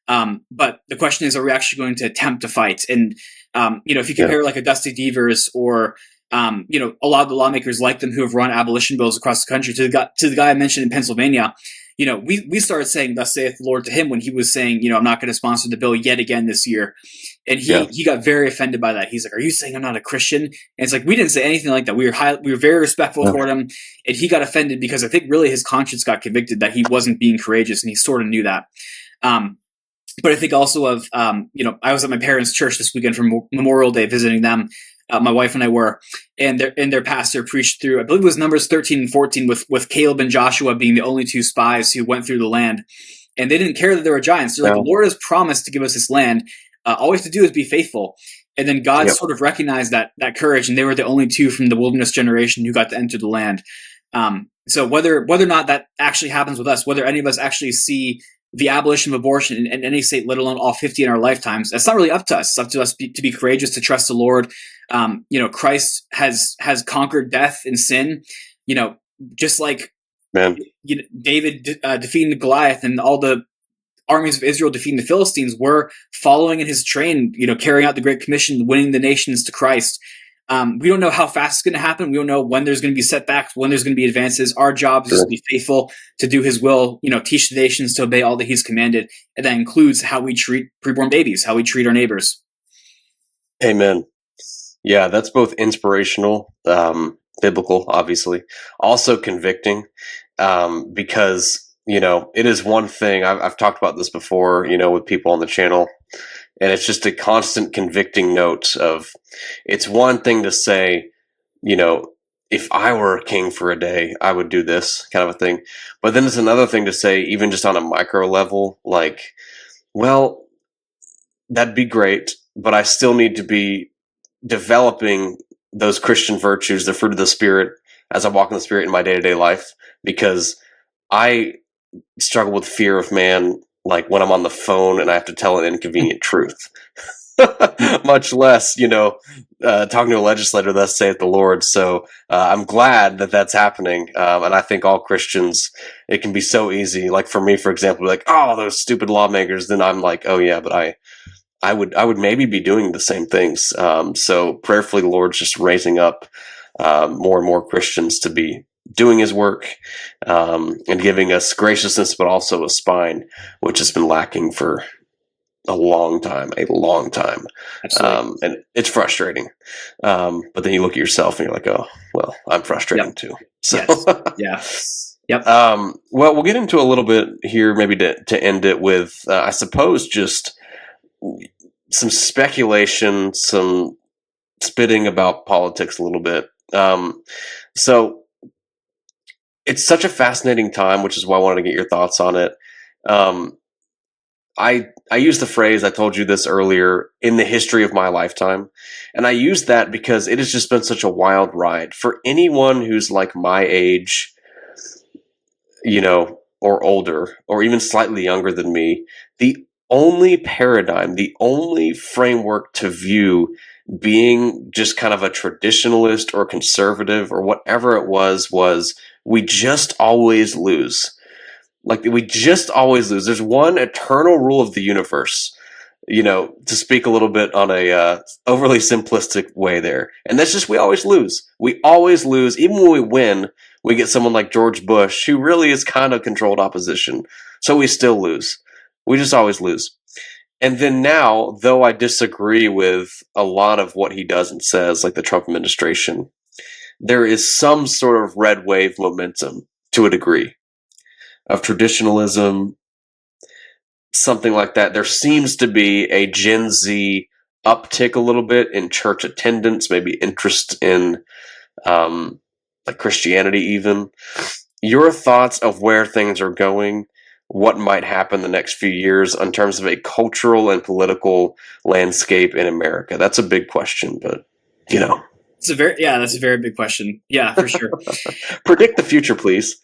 A: But the question is, are we actually going to attempt to fight? And, if you compare like a Dusty Devers or, a lot of the lawmakers like them who have run abolition bills across the country, to the guy I mentioned in Pennsylvania, we started saying, "Thus saith the Lord" to him when he was saying, I'm not going to sponsor the bill yet again this year. And he got very offended by that. He's like, "Are you saying I'm not a Christian?" And it's like, we didn't say anything like that. We were very respectful toward him. And he got offended because I think really his conscience got convicted that he wasn't being courageous, and he sort of knew that. But I think also of, I was at my parents' church this weekend for Memorial Day visiting them. My wife and I were, and their pastor preached through, I believe it was Numbers 13 and 14, with Caleb and Joshua being the only two spies who went through the land. And they didn't care that there were giants. They're like, the Lord has promised to give us this land. All we have to do is be faithful. And then God sort of recognized that courage, and they were the only two from the wilderness generation who got to enter the land. So whether or not that actually happens with us, whether any of us actually see the abolition of abortion in any state, let alone all 50 in our lifetimes, that's not really up to us. It's up to us to be courageous, to trust the Lord. Christ has conquered death and sin, just like David defeating Goliath, and all the armies of Israel defeating the Philistines were following in his train, carrying out the Great Commission, winning the nations to Christ. We don't know how fast it's going to happen. We don't know when there's going to be setbacks, when there's going to be advances. Our job is just to be faithful, to do his will, teach the nations to obey all that he's commanded. And that includes how we treat preborn babies, how we treat our neighbors.
B: Amen. Yeah, that's both inspirational, biblical, obviously, also convicting, because, it is one thing. I've talked about this before, with people on the channel, and it's just a constant convicting note of, it's one thing to say, if I were a king for a day, I would do this kind of a thing. But then it's another thing to say, even just on a micro level, like, well, that'd be great, but I still need to be developing those Christian virtues, the fruit of the Spirit, as I walk in the Spirit in my day-to-day life, because I struggle with fear of man, like when I'm on the phone and I have to tell an inconvenient truth. Much less, talking to a legislator, thus saith the Lord. So I'm glad that that's happening. And I think all Christians, it can be so easy. Like for me, for example, like, oh, those stupid lawmakers. Then I'm like, oh yeah, but I would maybe be doing the same things. So prayerfully, the Lord's just raising up more and more Christians to be doing his work, and giving us graciousness, but also a spine, which has been lacking for a long time. And it's frustrating. But then you look at yourself and you're like, oh, well, I'm frustrating too. So
A: yes. Yeah. Yep.
B: Well, we'll get into a little bit here, maybe to end it with, I suppose, just some speculation, some spitting about politics a little bit. So it's such a fascinating time, which is why I wanted to get your thoughts on it. I use the phrase, I told you this earlier, in the history of my lifetime. And I use that because it has just been such a wild ride. For anyone who's like my age, or older, or even slightly younger than me, the only paradigm, the only framework to view being just kind of a traditionalist or conservative or whatever it was we just always lose. Like, we just always lose. There's one eternal rule of the universe, to speak a little bit on a overly simplistic way there. And that's just, we always lose. We always lose. Even when we win, we get someone like George Bush, who really is kind of controlled opposition. So we still lose. We just always lose. And then now, though I disagree with a lot of what he does and says, like the Trump administration, there is some sort of red wave momentum to a degree of traditionalism, something like that. There seems to be a Gen Z uptick a little bit in church attendance, maybe interest in like Christianity even. Your thoughts of where things are going, what might happen the next few years in terms of a cultural and political landscape in America? That's a big question, but
A: that's a very big question. Yeah, for sure.
B: Predict the future, please.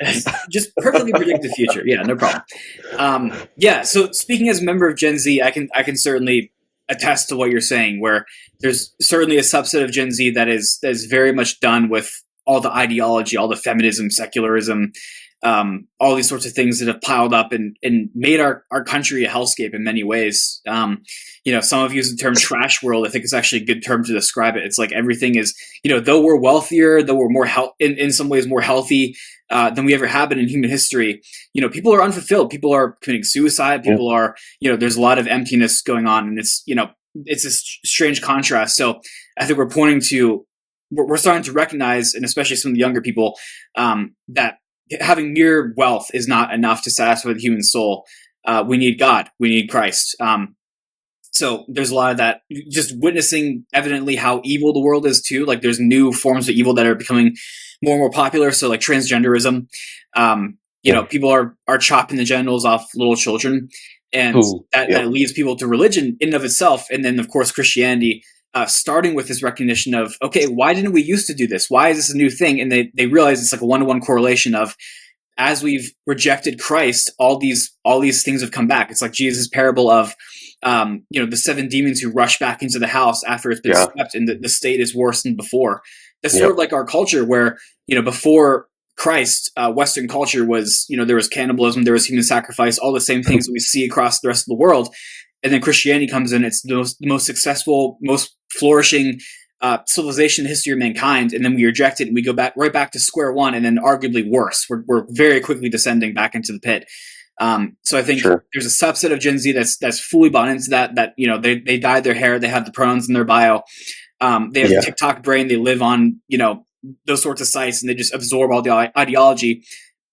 A: Just perfectly predict the future. Yeah, no problem. So speaking as a member of Gen Z, I can certainly attest to what you're saying, where there's certainly a subset of Gen Z that is very much done with all the ideology, all the feminism, secularism, all these sorts of things that have piled up and made our country a hellscape in many ways. Some have used the term trash world. I think it's actually a good term to describe it. It's like everything is, though we're wealthier, though we're more in some ways more healthy than we ever have been in human history, people are unfulfilled. People are committing suicide. People are, there's a lot of emptiness going on, and it's a strange contrast. So I think we're starting to recognize, and especially some of the younger people, that having mere wealth is not enough to satisfy the human soul. We need God. We need Christ. So there's a lot of that, just witnessing evidently how evil the world is too. Like, there's new forms of evil that are becoming more and more popular. So like transgenderism, people are chopping the genitals off little children, and that leads people to religion in and of itself. And then of course Christianity, starting with this recognition of, okay, why didn't we used to do this? Why is this a new thing? And they realize it's like a one-to-one correlation of, as we've rejected Christ, all these things have come back. It's like Jesus' parable of, the 7 demons who rush back into the house after it's been swept, and the state is worse than before. That's sort of like our culture, where, before Christ, Western culture was, there was cannibalism, there was human sacrifice, all the same things that we see across the rest of the world. And then Christianity comes in; it's the most successful, most flourishing civilization in the history of mankind, and then we reject it and we go right back to square one, and then arguably worse. We're very quickly descending back into the pit. So I think there's a subset of Gen Z that's fully bought into that. They dyed their hair, they have the pronouns in their bio, they have a TikTok brain, they live on those sorts of sites, and they just absorb all the ideology.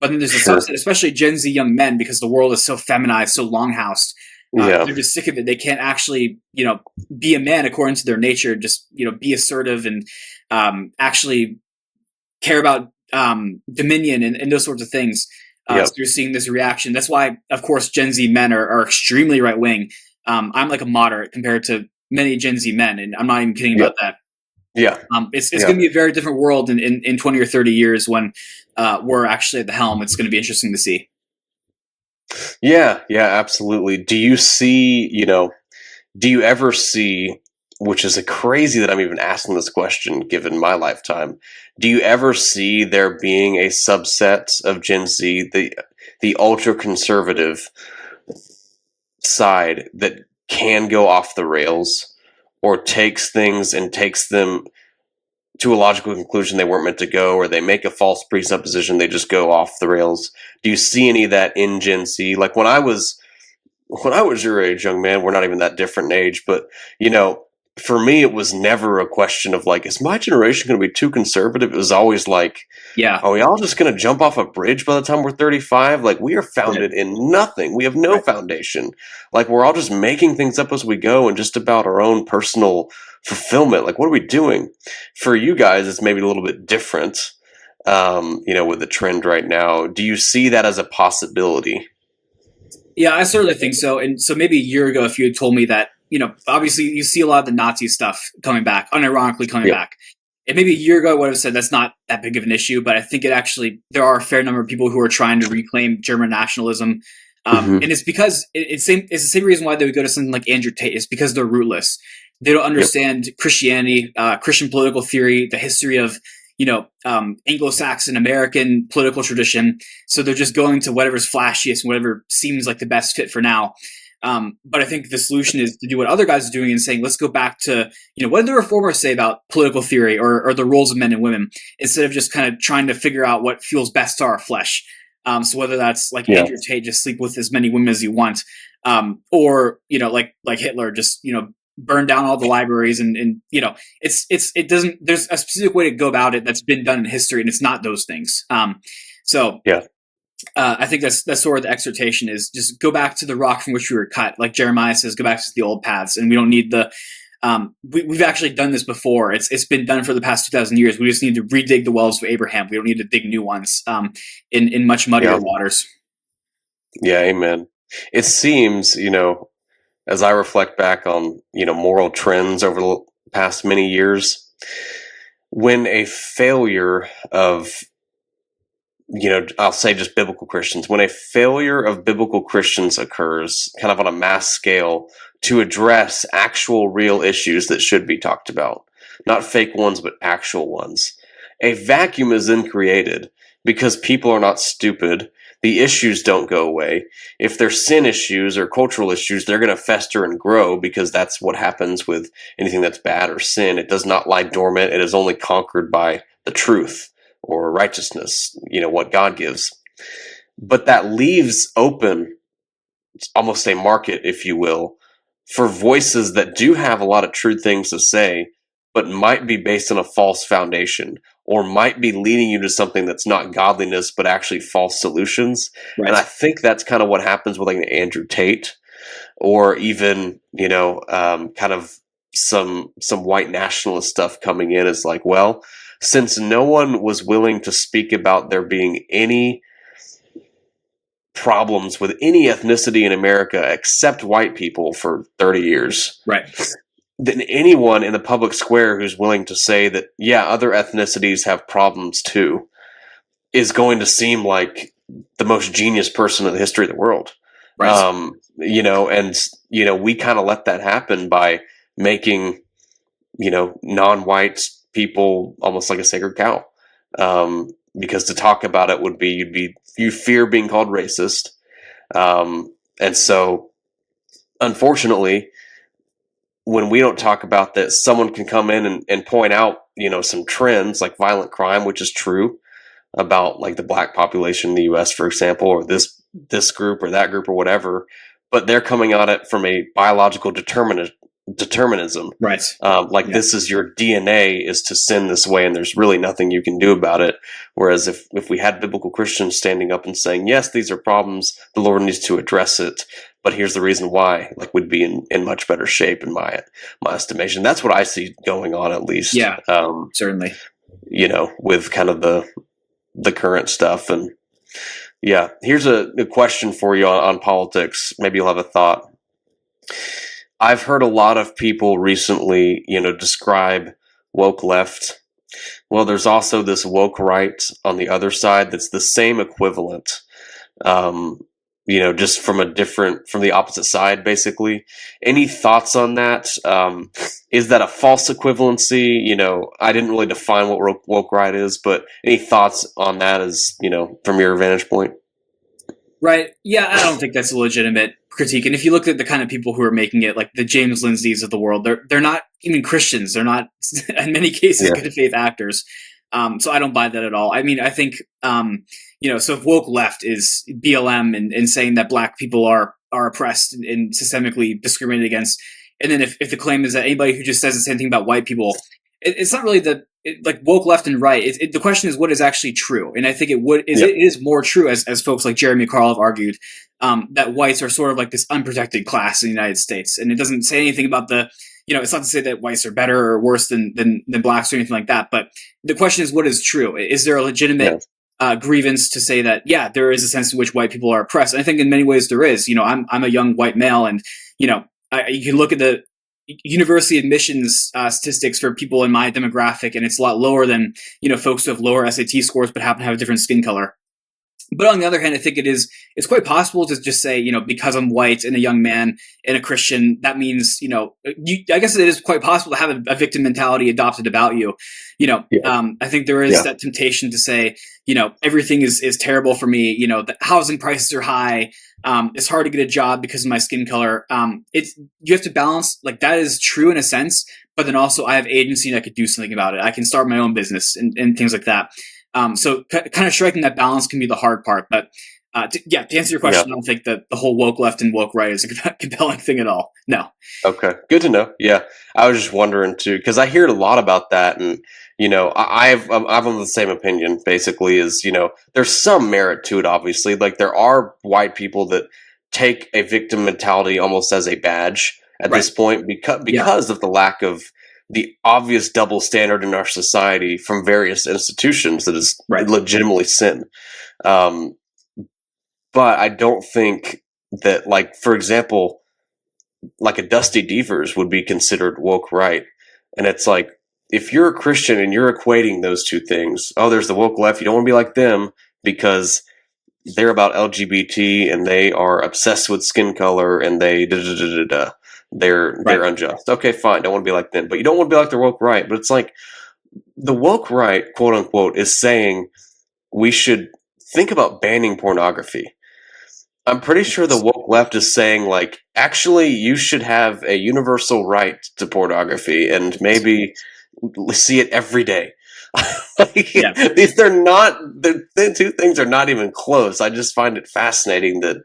A: But then there's a subset, especially Gen Z young men, because the world is so feminized, so longhoused. They're just sick of it. They can't actually, be a man according to their nature. Just, be assertive and actually care about dominion and those sorts of things. So you're seeing this reaction. That's why, of course, Gen Z men are extremely right wing. I'm like a moderate compared to many Gen Z men, and I'm not even kidding about that. It's going to be a very different world in 20 or 30 years when we're actually at the helm. It's going to be interesting to see.
B: Yeah, absolutely. Do you ever see, which is crazy that I'm even asking this question given my lifetime, do you ever see there being a subset of Gen Z, the ultra conservative side, that can go off the rails or takes things and takes them to a logical conclusion they weren't meant to go, or they make a false presupposition, they just go off the rails? Do you see any of that in Gen Z? Like when I was your age, young man, we're not even that different in age, but for me, it was never a question of like, is my generation going to be too conservative? It was always like, are we all just going to jump off a bridge by the time we're 35? Like, we are founded in nothing. We have no foundation. Like, we're all just making things up as we go and just about our own personal fulfillment. Like, what are we doing? For you guys, it's maybe a little bit different, with the trend right now. Do you see that as a possibility?
A: Yeah, I certainly think so. And so maybe a year ago, if you had told me that, obviously you see a lot of the Nazi stuff coming back, unironically coming back. And maybe a year ago I would have said that's not that big of an issue, but I think there are a fair number of people who are trying to reclaim German nationalism. And it's because it's the same reason why they would go to something like Andrew Tate. It's because they're rootless. They don't understand Christianity, Christian political theory, the history of, Anglo-Saxon American political tradition. So they're just going to whatever's flashiest and whatever seems like the best fit for now. But I think the solution is to do what other guys are doing and saying, let's go back to, what did the reformers say about political theory or the roles of men and women, instead of just kind of trying to figure out what feels best to our flesh. So whether that's like Andrew Tate, just sleep with as many women as you want, or, like Hitler, just, burn down all the libraries and there's a specific way to go about it that's been done in history, and it's not those things. I think that's sort of the exhortation, is just go back to the rock from which we were cut. Like Jeremiah says, go back to the old paths, and we don't need we've actually done this before. It's been done for the past 2,000 years. We just need to redig the wells of Abraham. We don't need to dig new ones in much muddier waters.
B: Yeah, amen. It seems, as I reflect back on, moral trends over the past many years, when a failure of, I'll say just biblical Christians, when a failure of biblical Christians occurs kind of on a mass scale to address actual real issues that should be talked about, not fake ones, but actual ones, a vacuum is then created because people are not stupid. The issues don't go away. If they're sin issues or cultural issues, they're going to fester and grow, because that's what happens with anything that's bad or sin. It does not lie dormant. It is only conquered by the truth or righteousness, what God gives. But that leaves open almost a market, if you will, for voices that do have a lot of true things to say, but might be based on a false foundation, or might be leading you to something that's not godliness, but actually false solutions. Right. And I think that's kind of what happens with like Andrew Tate, or even, kind of some white nationalist stuff coming in, is like, well, since no one was willing to speak about there being any problems with any ethnicity in America except white people for 30 years.
A: Right.
B: Than anyone in the public square who's willing to say that, other ethnicities have problems too, is going to seem like the most genius person in the history of the world. Right. We kind of let that happen by making, non-white people almost like a sacred cow. because to talk about it would be you fear being called racist, and so unfortunately, when we don't talk about that, someone can come in and point out, some trends like violent crime, which is true about like the black population in the U.S., for example, or this group or that group or whatever, but they're coming at it from a biological determinism.
A: Right.
B: Like this is your DNA is to sin this way, and there's really nothing you can do about it. Whereas if we had biblical Christians standing up and saying, yes, these are problems, the Lord needs to address it, but here's the reason why, like we'd be in much better shape in my estimation. That's what I see going on, at least.
A: Yeah, certainly.
B: With kind of the current stuff. And yeah, here's a question for you on politics. Maybe you'll have a thought. I've heard a lot of people recently, describe woke left. Well, there's also this woke right on the other side that's the same equivalent, just from the opposite side, basically. Any thoughts on that? Is that a false equivalency? I didn't really define what woke right is, but any thoughts on that as, from your vantage point?
A: Right. Yeah, I don't think that's a legitimate critique. And if you look at the kind of people who are making it, like the James Lindsays of the world, they're not even Christians. They're not, in many cases, good faith actors. So I don't buy that at all. I mean, I think, so if woke left is BLM and saying that black people are oppressed and systemically discriminated against, and then if the claim is that anybody who just says the same thing about white people, it's not really like woke left and right. The question is what is actually true, and I think it is more true as folks like Jeremy Carl have argued, that whites are sort of like this unprotected class in the United States, and it doesn't say anything about it's not to say that whites are better or worse than blacks or anything like that. But the question is what is true? Is there a legitimate grievance to say that there is a sense in which white people are oppressed? And I think in many ways there is. I'm a young white male, and you can look at the university admissions statistics for people in my demographic, and it's a lot lower than folks who have lower SAT scores but happen to have a different skin color. But on the other hand, I think it's quite possible to just say, because I'm white and a young man and a Christian, that means, I guess it is quite possible to have a victim mentality adopted about you. I think there is that temptation to say, everything is terrible for me. The housing prices are high. It's hard to get a job because of my skin color. You have to balance, like, that is true in a sense, but then also I have agency and I could do something about it. I can start my own business and things like that. So kind of striking that balance can be the hard part. But to answer your question, I don't think that the whole woke left and woke right is a compelling thing at all. No.
B: Okay. Good to know. Yeah. I was just wondering too, because I hear a lot about that. And, I'm of the same opinion, basically, is, there's some merit to it, obviously. Like there are white people that take a victim mentality almost as a badge at this point because of the lack of the obvious double standard in our society from various institutions that is legitimately sin. But I don't think that, like, for example, like a Dusty Devers would be considered woke right. And it's like, if you're a Christian and you're equating those two things, there's the woke left, you don't want to be like them because they're about LGBT and they are obsessed with skin color and they're unjust. Okay, fine. Don't want to be like them, but you don't want to be like the woke right. But it's like the woke right, quote unquote, is saying we should think about banning pornography. I'm pretty sure the woke left is saying, like, actually, you should have a universal right to pornography and maybe see it every day. The two things are not even close. I just find it fascinating that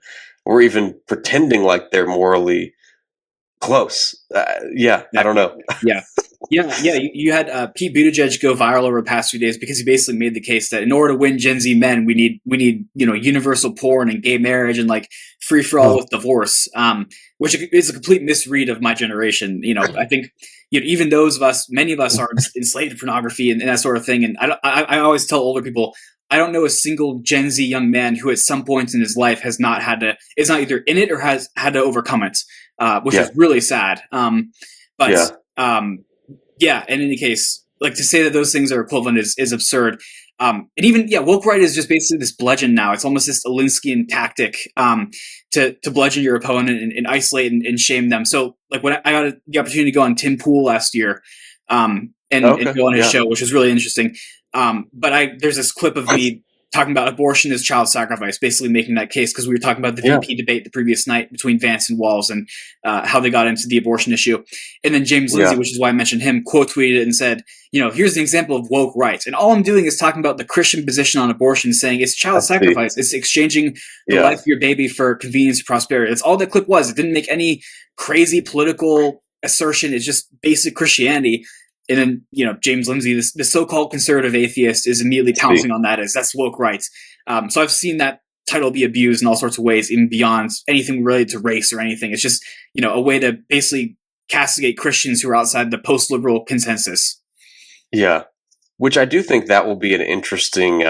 B: we're even pretending like they're morally close. I don't know.
A: You had Pete Buttigieg go viral over the past few days because he basically made the case that in order to win Gen Z men, we need universal porn and gay marriage and like free for all with divorce, which is a complete misread of my generation. I think even many of us are enslaved to pornography and that sort of thing. And I always tell older people, I don't know a single Gen Z young man who at some point in his life is not either in it or has had to overcome it, which is really sad. In any case, like to say that those things are equivalent is absurd. And even woke right is just basically this bludgeon now. It's almost this Alinskyan tactic to bludgeon your opponent and isolate and shame them. So like when I got the opportunity to go on Tim Pool last year and go on his show, which was really interesting. But there's this clip of me talking about abortion as child sacrifice, basically making that case because we were talking about the VP debate the previous night between Vance and Walz and how they got into the abortion issue. And then James Lindsay, which is why I mentioned him, quote tweeted it and said, here's an example of woke rights. And all I'm doing is talking about the Christian position on abortion, saying it's child sacrifice. It's exchanging the life of your baby for convenience and prosperity. That's all that clip was. It didn't make any crazy political assertion. It's just basic Christianity. And then, James Lindsay, the so-called conservative atheist, is immediately pouncing on that as that's woke rights. So I've seen that title be abused in all sorts of ways, even beyond anything related to race or anything. It's just, a way to basically castigate Christians who are outside the post-liberal consensus.
B: Yeah, which I do think that will be an interesting,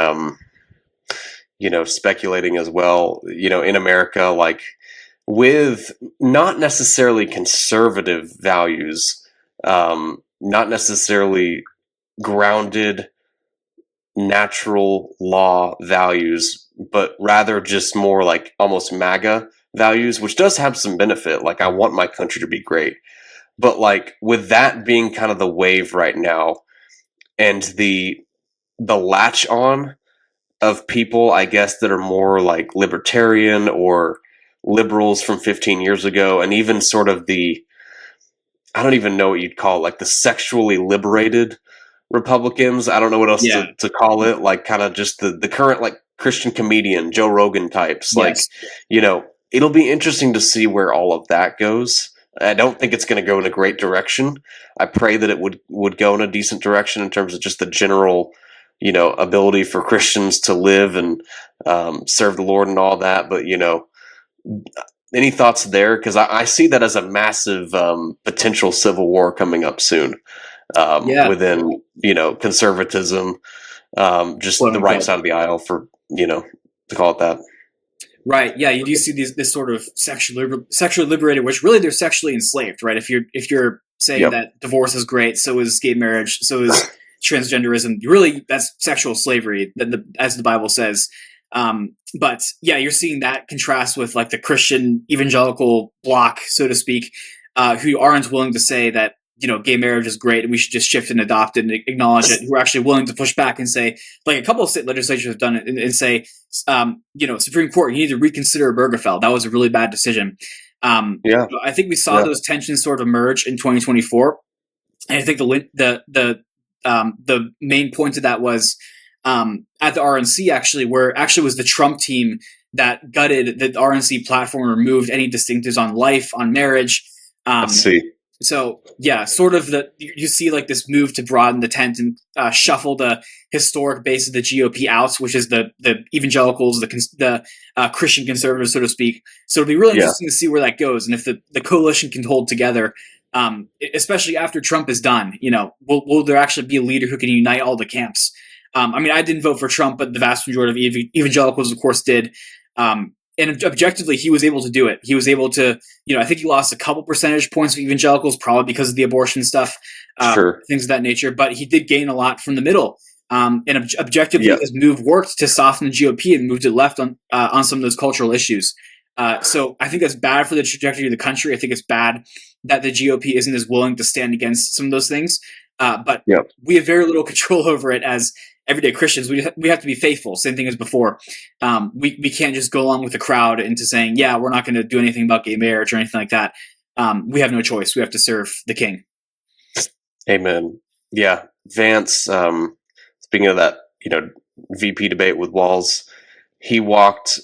B: speculating as well, in America, like with not necessarily conservative values, not necessarily grounded natural law values, but rather just more like almost MAGA values, which does have some benefit. Like I want my country to be great. But like with that being kind of the wave right now and the latch on of people, I guess, that are more like libertarian or liberals from 15 years ago, and even sort of I don't even know what you'd call it, like the sexually liberated Republicans. I don't know what else to call it. Like kind of just the current like Christian comedian, Joe Rogan types. Like, it'll be interesting to see where all of that goes. I don't think it's going to go in a great direction. I pray that it would go in a decent direction in terms of just the general, ability for Christians to live and serve the Lord and all that. But, any thoughts there? Because I see that as a massive potential civil war coming up soon within, conservatism, just the right side of the aisle for, to call it that.
A: Right. Yeah, you do see this sort of sexually liberated, which really they're sexually enslaved, right? If you're saying that divorce is great, so is gay marriage, so is transgenderism. Really, that's sexual slavery, as the Bible says. But yeah, you're seeing that contrast with like the Christian evangelical bloc, so to speak, who aren't willing to say that, gay marriage is great and we should just shift and adopt it and acknowledge it, who are actually willing to push back and say, like a couple of state legislatures have done it and say, Supreme Court, you need to reconsider Obergefell. That was a really bad decision. I think we saw those tensions sort of emerge in 2024. And I think the main point of that was at the RNC actually, where actually was the Trump team that gutted the RNC platform, removed any distinctives on life, on marriage.
B: Let's see.
A: So yeah, sort of you see like this move to broaden the tent and shuffle the historic base of the GOP out, which is the evangelicals, the Christian conservatives, so to speak. So it'll be really interesting to see where that goes, and if the coalition can hold together, especially after Trump is done. Will there actually be a leader who can unite all the camps? I didn't vote for Trump, but the vast majority of evangelicals, of course, did. And objectively, he was able to do it. He was able to, I think he lost a couple percentage points of evangelicals, probably because of the abortion stuff, things of that nature. But he did gain a lot from the middle. And objectively, his move worked to soften the GOP and moved it left on some of those cultural issues. So I think that's bad for the trajectory of the country. I think it's bad that the GOP isn't as willing to stand against some of those things. But we have very little control over it as everyday Christians. We have to be faithful. Same thing as before. We can't just go along with the crowd into saying, we're not going to do anything about gay marriage or anything like that. We have no choice. We have to serve the King. Amen.
B: Yeah. Vance, speaking of that, VP debate with Walz, he walked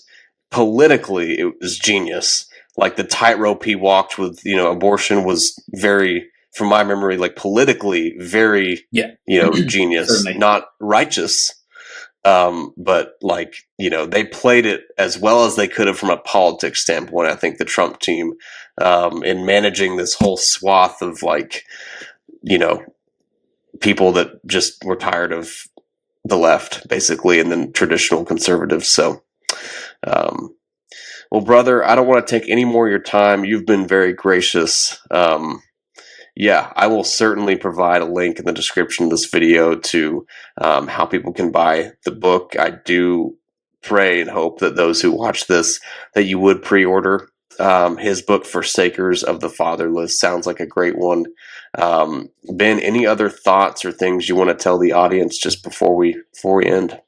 B: politically, it was genius. Like the tightrope he walked with, abortion was very, from my memory, like politically very, genius, certainly. Not righteous. But like, they played it as well as they could have from a politics standpoint. I think the Trump team, in managing this whole swath of like, people that just were tired of the left basically, and then traditional conservatives. So, well, brother, I don't want to take any more of your time. You've been very gracious. I will certainly provide a link in the description of this video to how people can buy the book. I do pray and hope that those who watch this, that you would pre-order His book, Forsakers of the Fatherless, sounds like a great one. Ben, any other thoughts or things you want to tell the audience just before we end?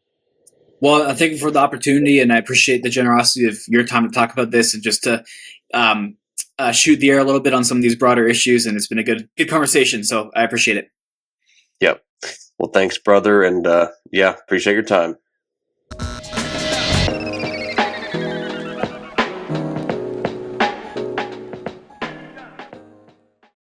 A: Well, thank you for the opportunity, and I appreciate the generosity of your time to talk about this and just to shoot the air a little bit on some of these broader issues. And it's been a good conversation, so I appreciate it.
B: Yep. Well, thanks, brother, and appreciate your time.